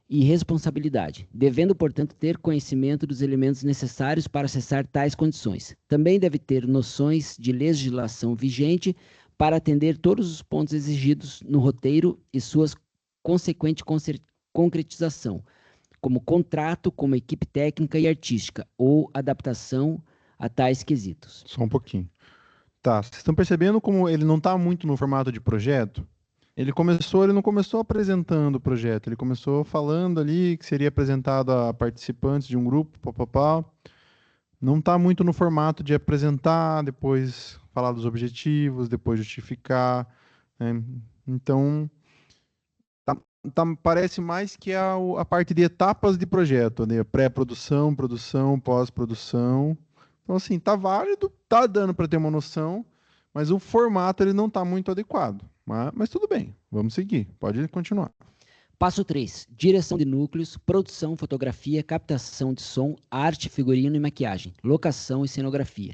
e responsabilidade, devendo, portanto, ter conhecimento dos elementos necessários para acessar tais condições. Também deve ter noções de legislação vigente para atender todos os pontos exigidos no roteiro e suas consequentes concretização, como contrato, como equipe técnica e artística, ou adaptação a tais quesitos. Só um pouquinho. Tá, vocês estão percebendo como ele não está muito no formato de projeto? Ele não começou apresentando o projeto, ele começou falando ali que seria apresentado a participantes de um grupo, papapá. Não está muito no formato de apresentar, depois falar dos objetivos, depois justificar, né? Então, parece mais que a parte de etapas de projeto, né? Pré-produção, produção, pós-produção. Então, assim, tá válido, tá dando para ter uma noção, mas o formato ele não está muito adequado. Mas tudo bem, vamos seguir, pode continuar. Passo 3. Direção de núcleos, produção, fotografia, captação de som, arte, figurino e maquiagem, locação e cenografia.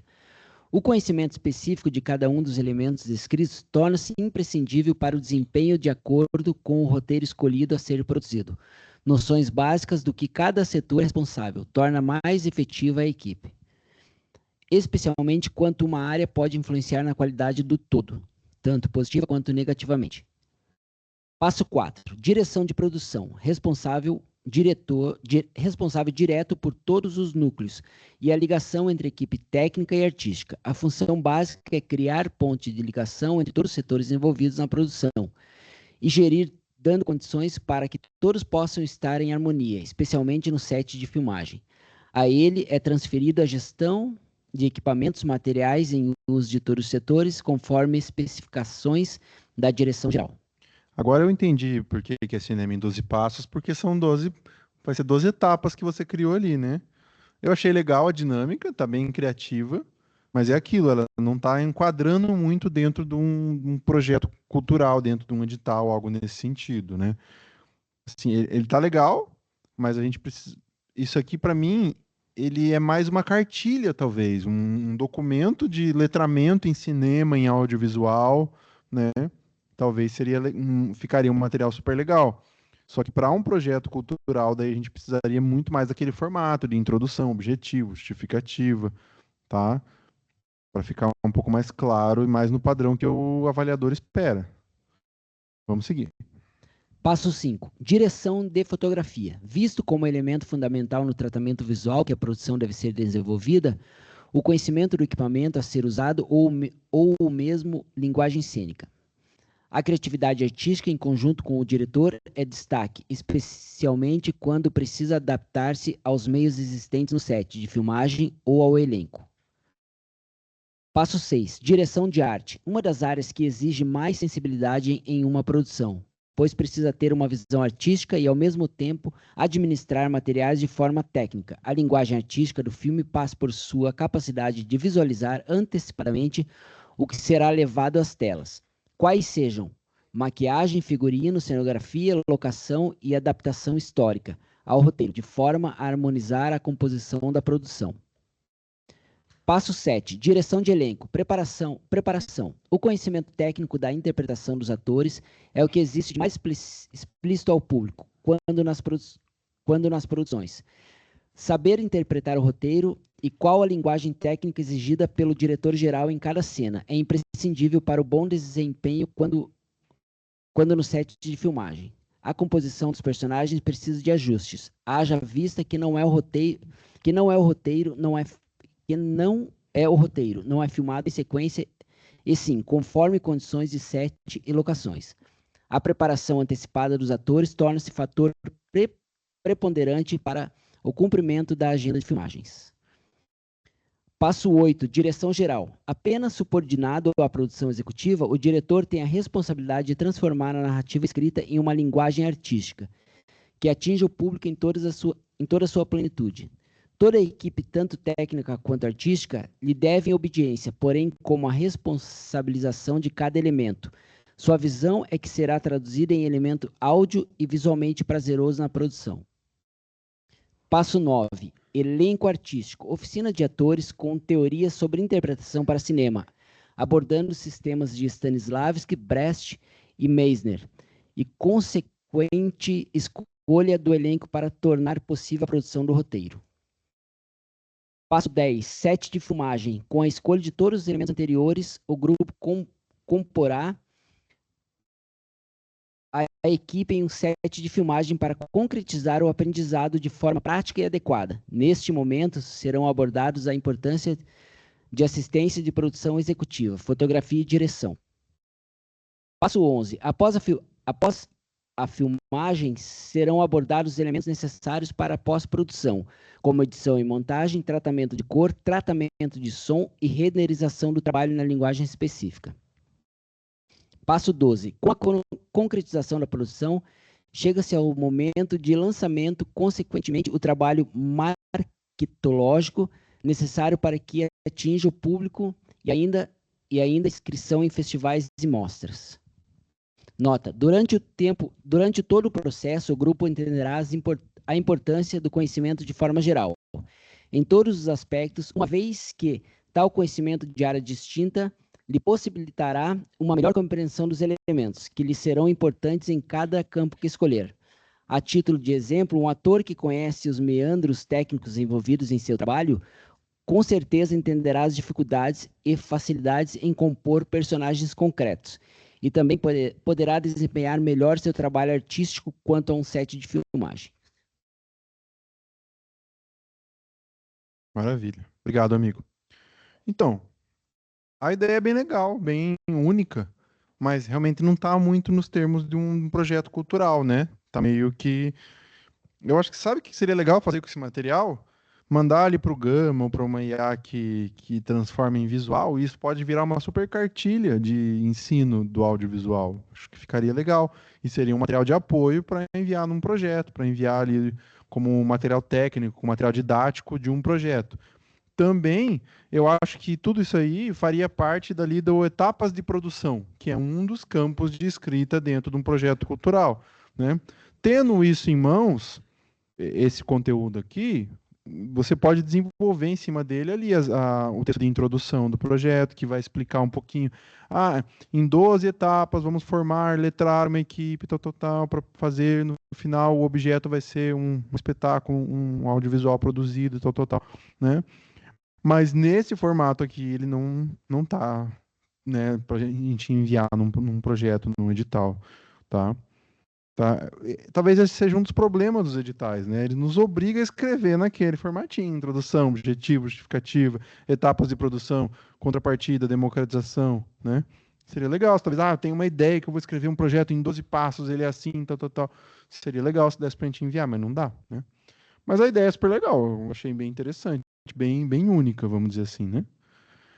O conhecimento específico de cada um dos elementos descritos torna-se imprescindível para o desempenho de acordo com o roteiro escolhido a ser produzido. Noções básicas do que cada setor é responsável torna mais efetiva a equipe, especialmente quanto uma área pode influenciar na qualidade do todo, tanto positiva quanto negativamente. Passo 4. Direção de produção. Responsável direto por todos os núcleos e a ligação entre equipe técnica e artística. A função básica é criar ponte de ligação entre todos os setores envolvidos na produção e gerir, dando condições para que todos possam estar em harmonia, especialmente no set de filmagem. A ele é transferida a gestão de equipamentos, materiais em uso de todos os setores, conforme especificações da direção geral. Agora eu entendi por que é cinema em 12 passos, porque vai ser 12 etapas que você criou ali, né? Eu achei legal a dinâmica, tá bem criativa, mas é aquilo, ela não está enquadrando muito dentro de um projeto cultural, dentro de um edital, algo nesse sentido, né? Assim, ele tá legal, mas a gente precisa... Isso aqui, para mim, ele é mais uma cartilha, talvez, um documento de letramento em cinema, em audiovisual, né? Talvez ficaria um material super legal. Só que para um projeto cultural, daí a gente precisaria muito mais daquele formato de introdução, objetivo, justificativa, tá? Para ficar um pouco mais claro e mais no padrão que o avaliador espera. Vamos seguir. Passo 5. Direção de fotografia. Visto como elemento fundamental no tratamento visual que a produção deve ser desenvolvida, o conhecimento do equipamento a ser usado ou mesmo linguagem cênica. A criatividade artística em conjunto com o diretor é destaque, especialmente quando precisa adaptar-se aos meios existentes no set de filmagem ou ao elenco. Passo 6. Direção de arte. Uma das áreas que exige mais sensibilidade em uma produção, pois precisa ter uma visão artística e, ao mesmo tempo, administrar materiais de forma técnica. A linguagem artística do filme passa por sua capacidade de visualizar antecipadamente o que será levado às telas, quais sejam maquiagem, figurino, cenografia, locação e adaptação histórica ao roteiro, de forma a harmonizar a composição da produção. Passo 7. Direção de elenco. Preparação. O conhecimento técnico da interpretação dos atores é o que existe de mais explícito ao público quando nas produções. Saber interpretar o roteiro e qual a linguagem técnica exigida pelo diretor-geral em cada cena é imprescindível para o bom desempenho quando no set de filmagem. A composição dos personagens precisa de ajustes. Haja vista que não é o roteiro, não é filmado em sequência, e sim, conforme condições de set e locações. A preparação antecipada dos atores torna-se fator preponderante para o cumprimento da agenda de filmagens. Passo 8. Direção geral. Apenas subordinado à produção executiva, o diretor tem a responsabilidade de transformar a narrativa escrita em uma linguagem artística, que atinja o público em toda a sua plenitude. Toda a equipe, tanto técnica quanto artística, lhe devem obediência, porém como a responsabilização de cada elemento. Sua visão é que será traduzida em elemento áudio e visualmente prazeroso na produção. Passo 9. Elenco artístico. Oficina de atores com teorias sobre interpretação para cinema, abordando sistemas de Stanislavski, Brecht e Meisner, e consequente escolha do elenco para tornar possível a produção do roteiro. Passo 10. Set de filmagem. Com a escolha de todos os elementos anteriores, o grupo comporá a equipe em um set de filmagem para concretizar o aprendizado de forma prática e adequada. Neste momento, serão abordados a importância de assistência de produção executiva, fotografia e direção. Passo 11. Após a filmagem, serão abordados os elementos necessários para a pós-produção, como edição e montagem, tratamento de cor, tratamento de som e renderização do trabalho na linguagem específica. Passo 12. Com a concretização da produção, chega-se ao momento de lançamento, consequentemente, o trabalho marketológico necessário para que atinja o público e ainda inscrição em festivais e mostras. Nota: durante todo o processo, o grupo entenderá a importância do conhecimento de forma geral, em todos os aspectos, uma vez que tal conhecimento de área distinta lhe possibilitará uma melhor compreensão dos elementos que lhe serão importantes em cada campo que escolher. A título de exemplo, um ator que conhece os meandros técnicos envolvidos em seu trabalho, com certeza entenderá as dificuldades e facilidades em compor personagens concretos, e também poderá desempenhar melhor seu trabalho artístico quanto a um set de filmagem. Maravilha. Obrigado, amigo. Então, a ideia é bem legal, bem única, mas realmente não está muito nos termos de um projeto cultural, né? Tá meio que... Eu acho que sabe o que seria legal fazer com esse material? Mandar ali para o Gama ou para uma IA que transforma em visual, e isso pode virar uma super cartilha de ensino do audiovisual. Acho que ficaria legal. E seria um material de apoio para enviar num projeto, para enviar ali como um material técnico, um material didático de um projeto. Também, eu acho que tudo isso aí faria parte dali do etapas de produção, que é um dos campos de escrita dentro de um projeto cultural, né? Tendo isso em mãos, esse conteúdo aqui, você pode desenvolver em cima dele ali o texto de introdução do projeto, que vai explicar um pouquinho. Em 12 etapas, vamos formar, letrar uma equipe, tal, para fazer, no final, o objeto vai ser um espetáculo, um audiovisual produzido, tal, né? Mas nesse formato aqui, ele não tá, né, pra gente enviar num projeto, num edital, tá? Talvez esse seja um dos problemas dos editais, né? Ele nos obriga a escrever naquele formatinho: introdução, objetivo, justificativa, etapas de produção, contrapartida, democratização, né? Seria legal se talvez, eu tenho uma ideia que eu vou escrever um projeto em 12 passos, ele é assim, tal. Seria legal se desse pra gente enviar, mas não dá, né? Mas a ideia é super legal, eu achei bem interessante, bem única, vamos dizer assim, né?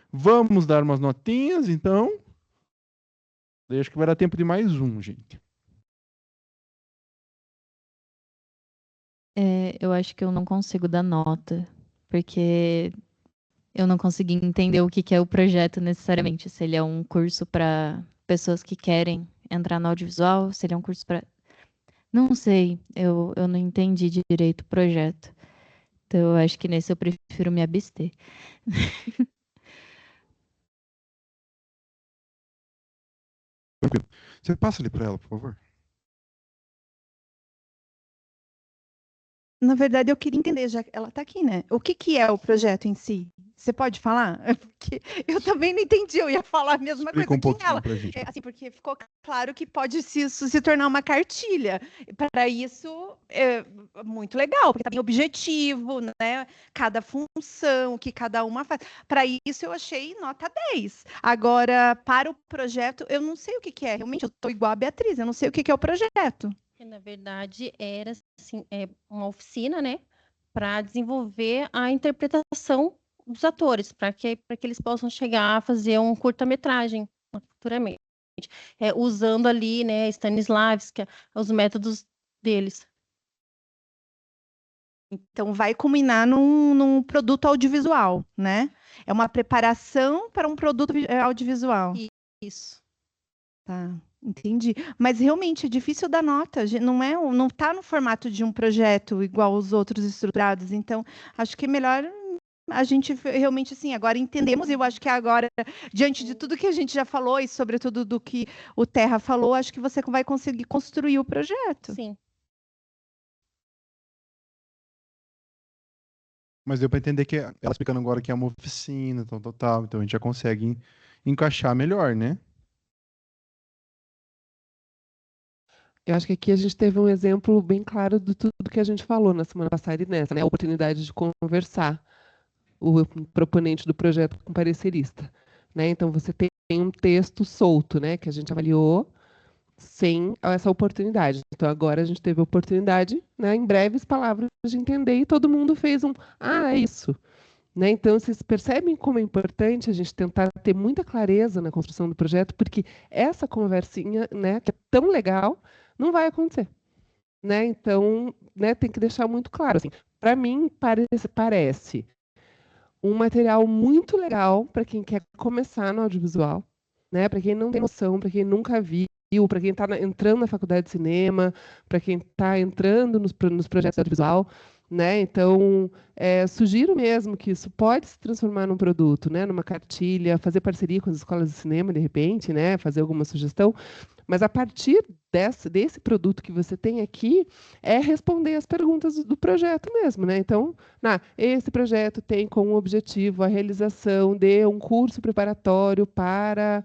Vamos dar umas notinhas, então. Daí acho que vai dar tempo de mais um, gente. Eu acho que eu não consigo dar nota, porque eu não consegui entender o que que é o projeto necessariamente. Se ele é um curso para pessoas que querem entrar no audiovisual, se ele é um curso para... Não sei, eu não entendi direito o projeto. Então, eu acho que nesse eu prefiro me abster. Tranquilo. Você passa ali para ela, por favor. Na verdade, eu queria entender, já que ela está aqui, né? O que que é o projeto em si? Você pode falar? Porque eu também não entendi, eu ia falar a mesma Explica coisa um que ela. pouquinho pra gente. Assim, porque ficou claro que pode isso se tornar uma cartilha. Para isso, é muito legal, porque está bem objetivo, né? Cada função, o que cada uma faz. Para isso, eu achei nota 10. Agora, para o projeto, eu não sei o que que é. Realmente, eu estou igual a Beatriz, eu não sei o que que é o projeto. Na verdade, era assim, uma oficina, né, para desenvolver a interpretação dos atores, para que eles possam chegar a fazer um curta-metragem futuramente, usando ali, né, Stanislavski, os métodos deles. Então, vai culminar num produto audiovisual, né? É uma preparação para um produto audiovisual. Isso. Tá, entendi. Mas realmente é difícil dar nota. Não está no formato de um projeto igual os outros estruturados. Então, acho que é melhor a gente realmente, assim, agora entendemos. Eu acho que agora, diante de tudo que a gente já falou e sobretudo do que o Terra falou, acho que você vai conseguir construir o projeto. Sim. Mas deu para entender que ela explicando agora que é uma oficina, tal. Então a gente já consegue encaixar melhor, né? Eu acho que aqui a gente teve um exemplo bem claro de tudo que a gente falou na semana passada e nessa, né? A oportunidade de conversar o proponente do projeto com o parecerista, né? Então você tem um texto solto, né, que a gente avaliou sem essa oportunidade. Então agora a gente teve a oportunidade, né, em breves palavras de entender e todo mundo fez é isso, né? Então vocês percebem como é importante a gente tentar ter muita clareza na construção do projeto, porque essa conversinha, né, que é tão legal, não vai acontecer, né? Então, né, tem que deixar muito claro, assim, para mim parece um material muito legal para quem quer começar no audiovisual, né? Para quem não tem noção, para quem nunca viu, para quem está entrando na faculdade de cinema, para quem está entrando nos projetos de audiovisual, né? Então, sugiro mesmo que isso pode se transformar num produto, né? Numa cartilha, fazer parceria com as escolas de cinema, de repente, né? Fazer alguma sugestão. Mas a partir desse produto que você tem aqui, é responder as perguntas do projeto mesmo, né? Então, esse projeto tem como objetivo a realização de um curso preparatório para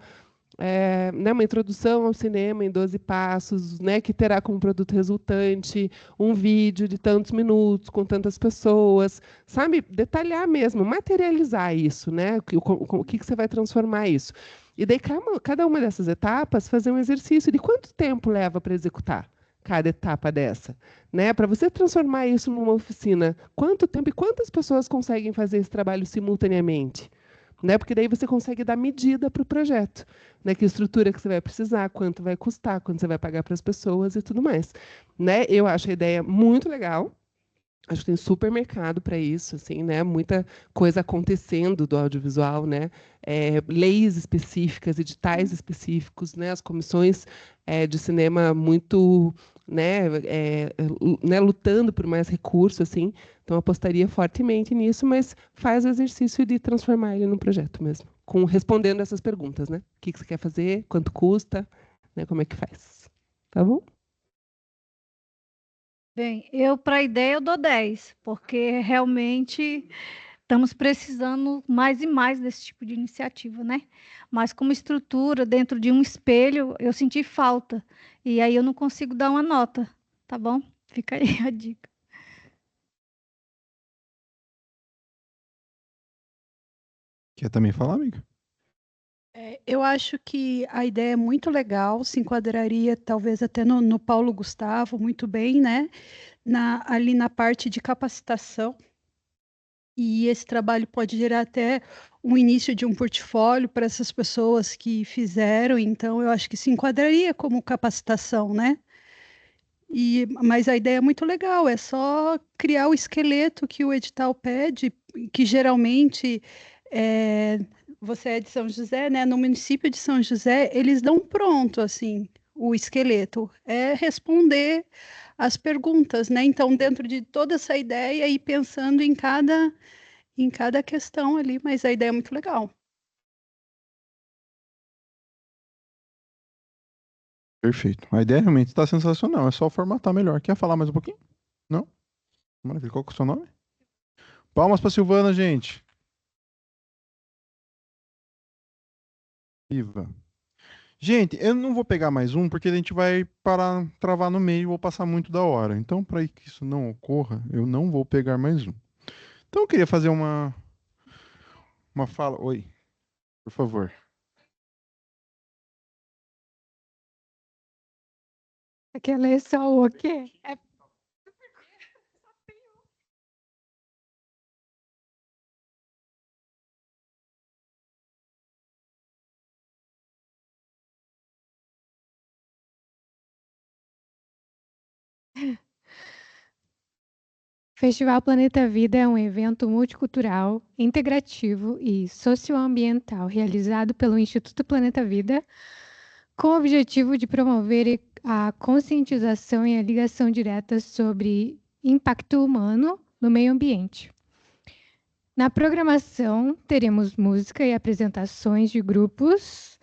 né, uma introdução ao cinema em 12 passos, né, que terá como produto resultante um vídeo de tantos minutos, com tantas pessoas, sabe? Detalhar mesmo, materializar isso, né? O que você vai transformar isso. E daí, cada uma dessas etapas, fazer um exercício de quanto tempo leva para executar cada etapa dessa, né? Para você transformar isso numa oficina, quanto tempo e quantas pessoas conseguem fazer esse trabalho simultaneamente? Né? Porque daí você consegue dar medida para o projeto, né? Que estrutura que você vai precisar, quanto vai custar, quanto você vai pagar para as pessoas e tudo mais, né? Eu acho a ideia muito legal. Acho que tem super mercado para isso, assim, né? Muita coisa acontecendo do audiovisual, né? Leis específicas, editais específicos, né? As comissões de cinema muito, né, lutando por mais recursos, assim. Então, apostaria fortemente nisso, mas faz o exercício de transformar ele num projeto mesmo, respondendo essas perguntas, né? O que você quer fazer, quanto custa, né? Como é que faz? Tá bom? Bem, para a ideia eu dou 10, porque realmente estamos precisando mais e mais desse tipo de iniciativa, né? Mas como estrutura, dentro de um espelho, eu senti falta. E aí eu não consigo dar uma nota, tá bom? Fica aí a dica. Quer também falar, amiga? Eu acho que a ideia é muito legal, se enquadraria talvez até no Paulo Gustavo muito bem, né? Ali na parte de capacitação. E esse trabalho pode gerar até um início de um portfólio para essas pessoas que fizeram, então eu acho que se enquadraria como capacitação, né? Mas a ideia é muito legal, é só criar o esqueleto que o edital pede, que geralmente você é de São José, né? No município de São José, eles dão pronto assim o esqueleto, é responder as perguntas, né? Então, dentro de toda essa ideia e pensando em cada questão ali, mas a ideia é muito legal. Perfeito. A ideia realmente está sensacional. É só formatar melhor. Quer falar mais um pouquinho? Não? Maravilha. Qual que é o seu nome? Palmas para Silvana, gente. Viva. Gente, eu não vou pegar mais um, porque a gente vai parar, travar no meio ou passar muito da hora. Então, para que isso não ocorra, eu não vou pegar mais um. Então, eu queria fazer uma fala. Oi, por favor. Aquela é só o quê? Festival Planeta Vida é um evento multicultural, integrativo e socioambiental realizado pelo Instituto Planeta Vida, com o objetivo de promover a conscientização e a ligação direta sobre impacto humano no meio ambiente. Na programação, teremos música e apresentações de grupos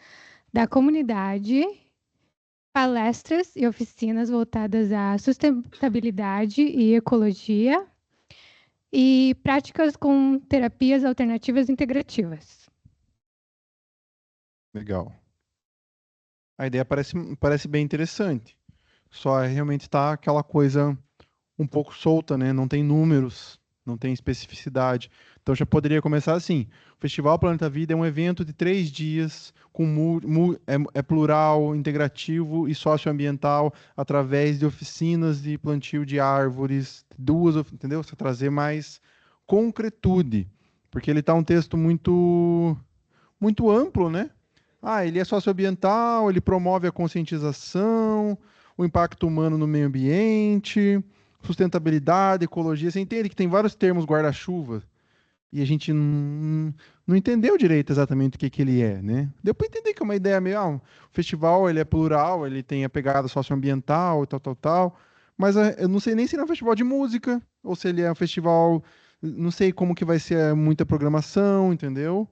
da comunidade, palestras e oficinas voltadas à sustentabilidade e ecologia, e práticas com terapias alternativas integrativas. Legal. A ideia parece bem interessante. Só realmente está aquela coisa um pouco solta, né? Não tem números, não tem especificidade. Então já poderia começar assim: o Festival Planeta Vida é um evento de 3 dias, é plural, integrativo e socioambiental, através de oficinas de plantio de árvores, entendeu? Você trazer mais concretude, porque ele está um texto muito amplo, né? Ele é socioambiental, ele promove a conscientização, o impacto humano no meio ambiente, sustentabilidade, ecologia. Você entende que tem vários termos guarda-chuva e a gente não entendeu direito exatamente o que ele é, né? Deu para entender que é uma ideia meio, o festival ele é plural, ele tem a pegada socioambiental e tal, mas eu não sei nem se ele é um festival de música ou se ele é um festival, não sei como que vai ser muita programação, entendeu?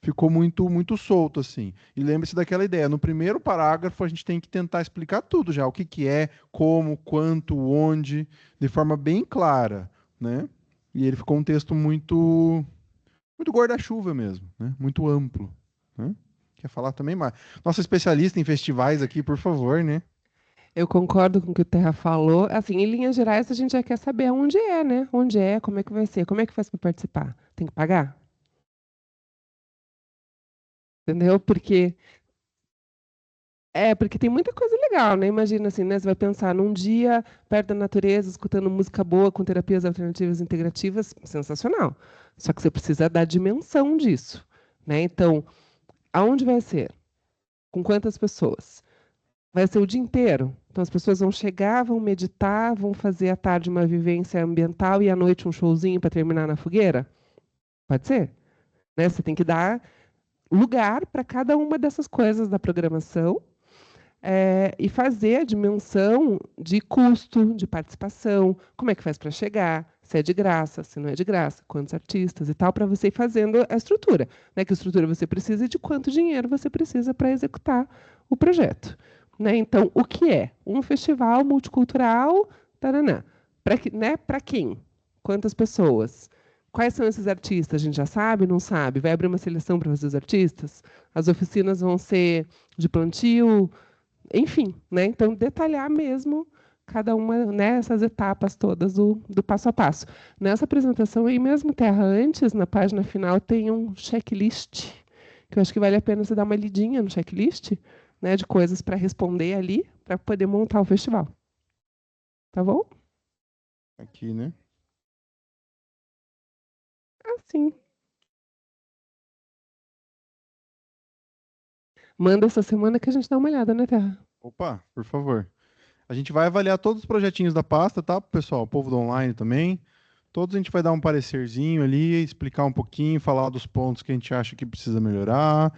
Ficou muito solto, assim. E lembre-se daquela ideia, no primeiro parágrafo a gente tem que tentar explicar tudo já, o que é, como, quanto, onde, de forma bem clara, né? E ele ficou um texto muito guarda-chuva mesmo, né? Muito amplo, né? Quer falar também, mais? Nossa especialista em festivais aqui, por favor, né? Eu concordo com o que o Terra falou. Assim, em linhas gerais, a gente já quer saber onde é, né? Onde é, como é que vai ser, como é que faz para participar? Tem que pagar? Entendeu? Porque tem muita coisa legal, né? Imagina assim, né? Você vai pensar num dia perto da natureza, escutando música boa com terapias alternativas integrativas, sensacional. Só que você precisa dar dimensão disso, né? Então, aonde vai ser? Com quantas pessoas? Vai ser o dia inteiro? Então as pessoas vão chegar, vão meditar, vão fazer à tarde uma vivência ambiental e à noite um showzinho para terminar na fogueira? Pode ser? Né? Você tem que dar lugar para cada uma dessas coisas da programação. E fazer a dimensão de custo, de participação, como é que faz para chegar, se é de graça, se não é de graça, quantos artistas e tal, para você ir fazendo a estrutura. Né? Que estrutura você precisa e de quanto dinheiro você precisa para executar o projeto. Né? Então, o que é? Um festival multicultural, taranã. Para quem? Quantas pessoas? Quais são esses artistas? A gente já sabe, não sabe? Vai abrir uma seleção para fazer os artistas? As oficinas vão ser de plantio? Enfim, né? Então, detalhar mesmo cada uma, né, essas etapas todas do passo a passo. Nessa apresentação aí mesmo, Terra, antes, na página final, tem um checklist, que eu acho que vale a pena você dar uma lidinha no checklist, né, de coisas para responder ali, para poder montar o festival. Tá bom? Aqui, né? Assim. Manda essa semana que a gente dá uma olhada, né, Terra? Opa, por favor. A gente vai avaliar todos os projetinhos da pasta, tá, pessoal? O povo do online também. Todos a gente vai dar um parecerzinho ali, explicar um pouquinho, falar dos pontos que a gente acha que precisa melhorar.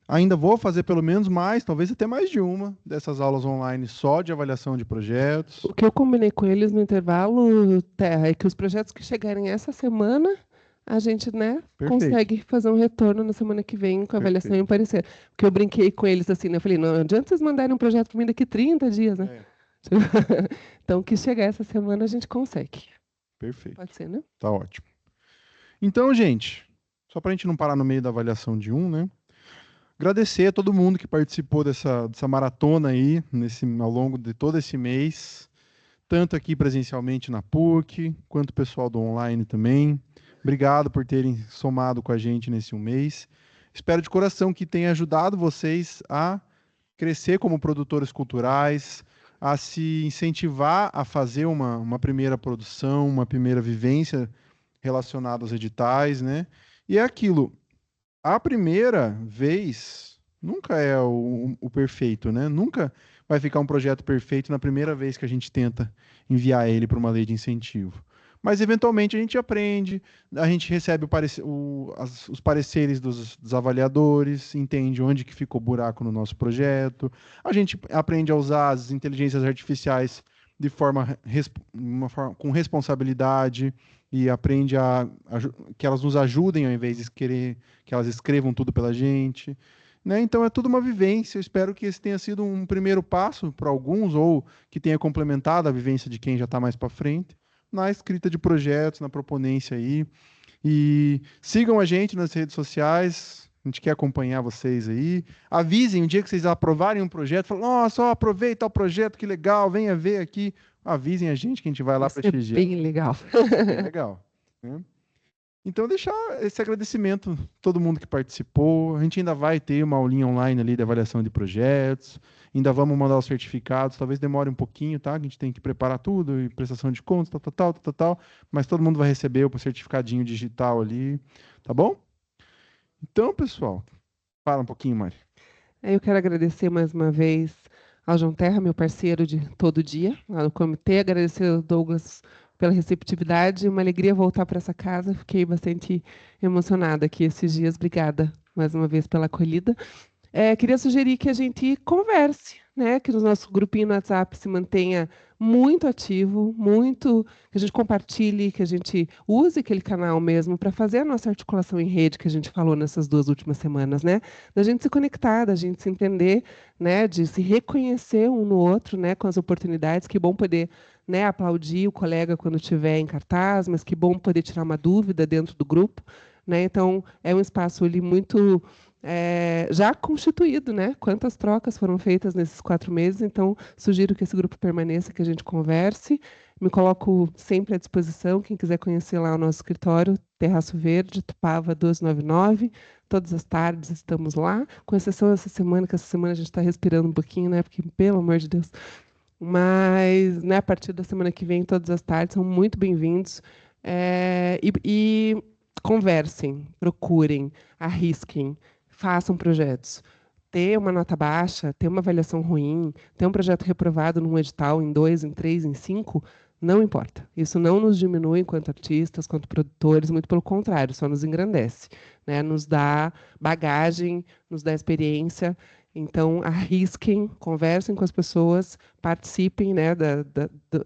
Ainda vou fazer pelo menos mais, talvez até mais de uma dessas aulas online só de avaliação de projetos. O que eu combinei com eles no intervalo, Terra, é que os projetos que chegarem essa semana, a gente, né, consegue fazer um retorno na semana que vem com a avaliação e um parecer. Porque eu brinquei com eles assim, né? Eu falei, não adianta vocês mandarem um projeto para mim daqui 30 dias, né? Então, que chegar essa semana a gente consegue. Perfeito. Pode ser, né? Tá ótimo. Então, gente, só para a gente não parar no meio da avaliação de né? Agradecer a todo mundo que participou dessa maratona aí, ao longo de todo esse mês, tanto aqui presencialmente na PUC, quanto o pessoal do online também. Obrigado por terem somado com a gente nesse mês. Espero de coração que tenha ajudado vocês a crescer como produtores culturais, a se incentivar a fazer uma primeira produção, uma primeira vivência relacionada aos editais, né? E é aquilo, a primeira vez nunca é o perfeito, né? Nunca vai ficar um projeto perfeito na primeira vez que a gente tenta enviar ele para uma lei de incentivo. Mas, eventualmente, a gente aprende, a gente recebe os pareceres dos avaliadores, entende onde que ficou buraco no nosso projeto, a gente aprende a usar as inteligências artificiais de com responsabilidade e aprende que elas nos ajudem ao invés de querer que elas escrevam tudo pela gente. Né? Então, é tudo uma vivência. Eu espero que esse tenha sido um primeiro passo para alguns, ou que tenha complementado a vivência de quem já está mais para frente, na escrita de projetos, na proponência aí. E sigam a gente nas redes sociais, A gente quer acompanhar vocês aí. Avisem um dia que vocês aprovarem um projeto. Falem, nossa, ó, aproveita o projeto, que legal, venha ver aqui. Avisem a gente que a gente vai lá Isso é prestigiar. bem legal. Bem legal. Né? Então, deixar esse agradecimento a todo mundo que participou. A gente ainda vai ter uma aulinha online ali de avaliação de projetos. Ainda vamos mandar os certificados. Talvez demore um pouquinho, tá? A gente tem que preparar tudo, e prestação de contas, tal. Mas todo mundo vai receber o certificadinho digital ali. Tá bom? Então, pessoal, fala um pouquinho, Mari. Eu quero agradecer mais uma vez ao João Terra, meu parceiro de todo dia, lá no comitê. Agradecer ao Douglas pela receptividade. Uma alegria voltar para essa casa. Fiquei bastante emocionada aqui esses dias. Obrigada mais uma vez pela acolhida. Queria sugerir que a gente converse, né? Que o nosso grupinho no WhatsApp se mantenha muito ativo, que a gente compartilhe, que a gente use aquele canal mesmo para fazer a nossa articulação em rede que a gente falou nessas 2 últimas semanas, né? Da gente se conectar, da gente se entender, né? De se reconhecer um no outro, né? Com as oportunidades. Que bom poder, né, aplaudir o colega quando estiver em cartaz, mas que bom poder tirar uma dúvida dentro do grupo, né? Então, é um espaço ali muito já constituído, né? Quantas trocas foram feitas nesses 4 meses, então sugiro que esse grupo permaneça, que a gente converse. Me coloco sempre à disposição, quem quiser conhecer lá o nosso escritório, Terraço Verde, Tupava 299, todas as tardes estamos lá, com exceção dessa semana, que essa semana a gente está respirando um pouquinho, né? Porque, pelo amor de Deus. Mas, né, a partir da semana que vem, todas as tardes, são muito bem-vindos. E conversem, procurem, arrisquem, façam projetos. Ter uma nota baixa, ter uma avaliação ruim, ter um projeto reprovado num edital, em 2, em 3, em 5, não importa. Isso não nos diminui enquanto artistas, quanto produtores, muito pelo contrário, só nos engrandece, né? Nos dá bagagem, nos dá experiência. Então, arrisquem, conversem com as pessoas, participem, né,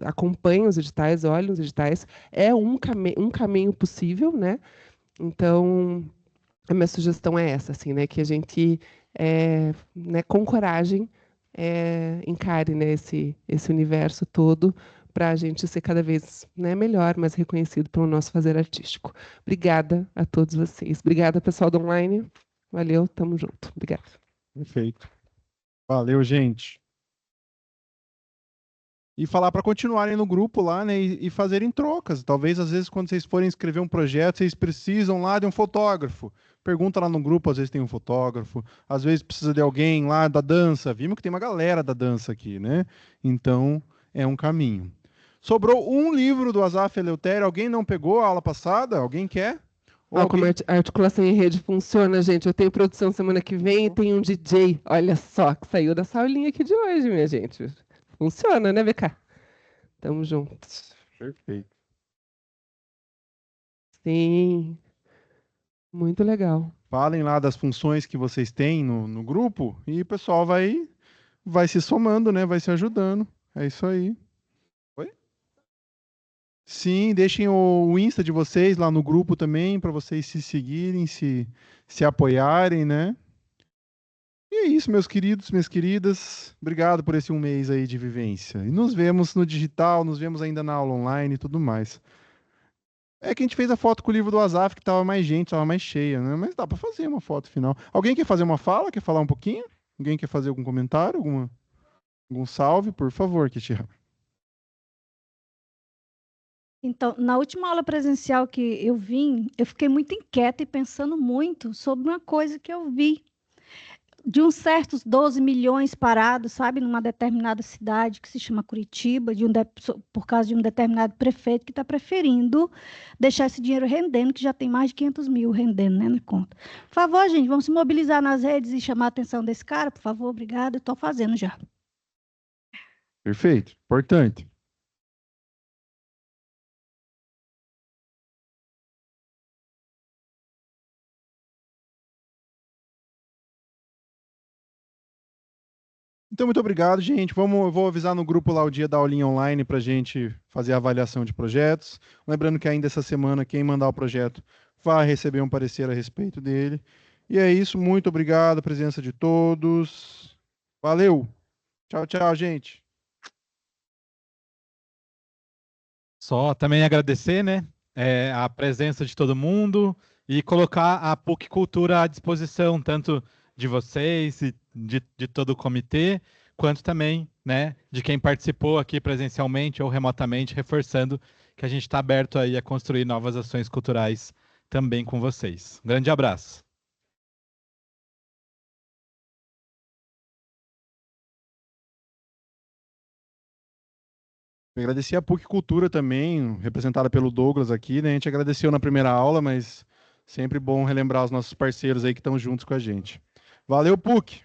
acompanhem os editais, olhem os editais. É um caminho possível, né? Então, a minha sugestão é essa, assim, né, que a gente, né, com coragem, encare, né, esse universo todo para a gente ser cada vez, né, melhor, mais reconhecido pelo nosso fazer artístico. Obrigada a todos vocês. Obrigada, pessoal do online. Valeu, tamo junto. Obrigada. Perfeito. Valeu, gente. E falar para continuarem no grupo lá, né, e fazerem trocas. Talvez, às vezes, quando vocês forem escrever um projeto, vocês precisam lá de um fotógrafo. Pergunta lá no grupo, às vezes tem um fotógrafo. Às vezes precisa de alguém lá da dança. Vimos que tem uma galera da dança aqui, né? Então, é um caminho. Sobrou um livro do Asaf Eleutério. Alguém não pegou a aula passada? Alguém quer? Como a articulação em rede funciona, gente. Eu tenho produção semana que vem e tem um DJ. Olha só, que saiu dessa aulinha aqui de hoje, minha gente. Funciona, né, BK? Tamo juntos. Perfeito. Sim. Muito legal. Falem lá das funções que vocês têm no grupo e o pessoal vai se somando, né? Vai se ajudando. É isso aí. Oi? Sim, deixem o Insta de vocês lá no grupo também, para vocês se seguirem, se apoiarem, né? E é isso, meus queridos, minhas queridas. Obrigado por esse 1 mês aí de vivência. E nos vemos no digital, nos vemos ainda na aula online e tudo mais. É que a gente fez a foto com o livro do Asaf, que tava mais gente, tava mais cheia, né? Mas dá para fazer uma foto final. Alguém quer fazer uma fala? Quer falar um pouquinho? Alguém quer fazer algum comentário? Algum salve? Por favor, Kitia. Então, na última aula presencial que eu vim, eu fiquei muito inquieta e pensando muito sobre uma coisa que eu vi. De uns certos 12 milhões parados, sabe, numa determinada cidade que se chama Curitiba, por causa de um determinado prefeito que está preferindo deixar esse dinheiro rendendo, que já tem mais de 500 mil rendendo, né, na conta. Por favor, gente, vamos se mobilizar nas redes e chamar a atenção desse cara, por favor, obrigada, estou fazendo já. Perfeito, importante. Então, muito obrigado, gente. Eu vou avisar no grupo lá o dia da aulinha online para a gente fazer a avaliação de projetos. Lembrando que ainda essa semana, quem mandar o projeto vai receber um parecer a respeito dele. E é isso. Muito obrigado, a presença de todos. Valeu. Tchau, tchau, gente. Só também agradecer, né, a presença de todo mundo. e colocar a PUC Cultura à disposição, tanto de vocês e de todo o comitê, quanto também, né, de quem participou aqui presencialmente ou remotamente, reforçando que a gente está aberto aí a construir novas ações culturais também com vocês. Um grande abraço. Agradecer a PUC Cultura também, representada pelo Douglas aqui, né? A gente agradeceu na primeira aula, mas sempre bom relembrar os nossos parceiros aí que estão juntos com a gente. Valeu, PUC!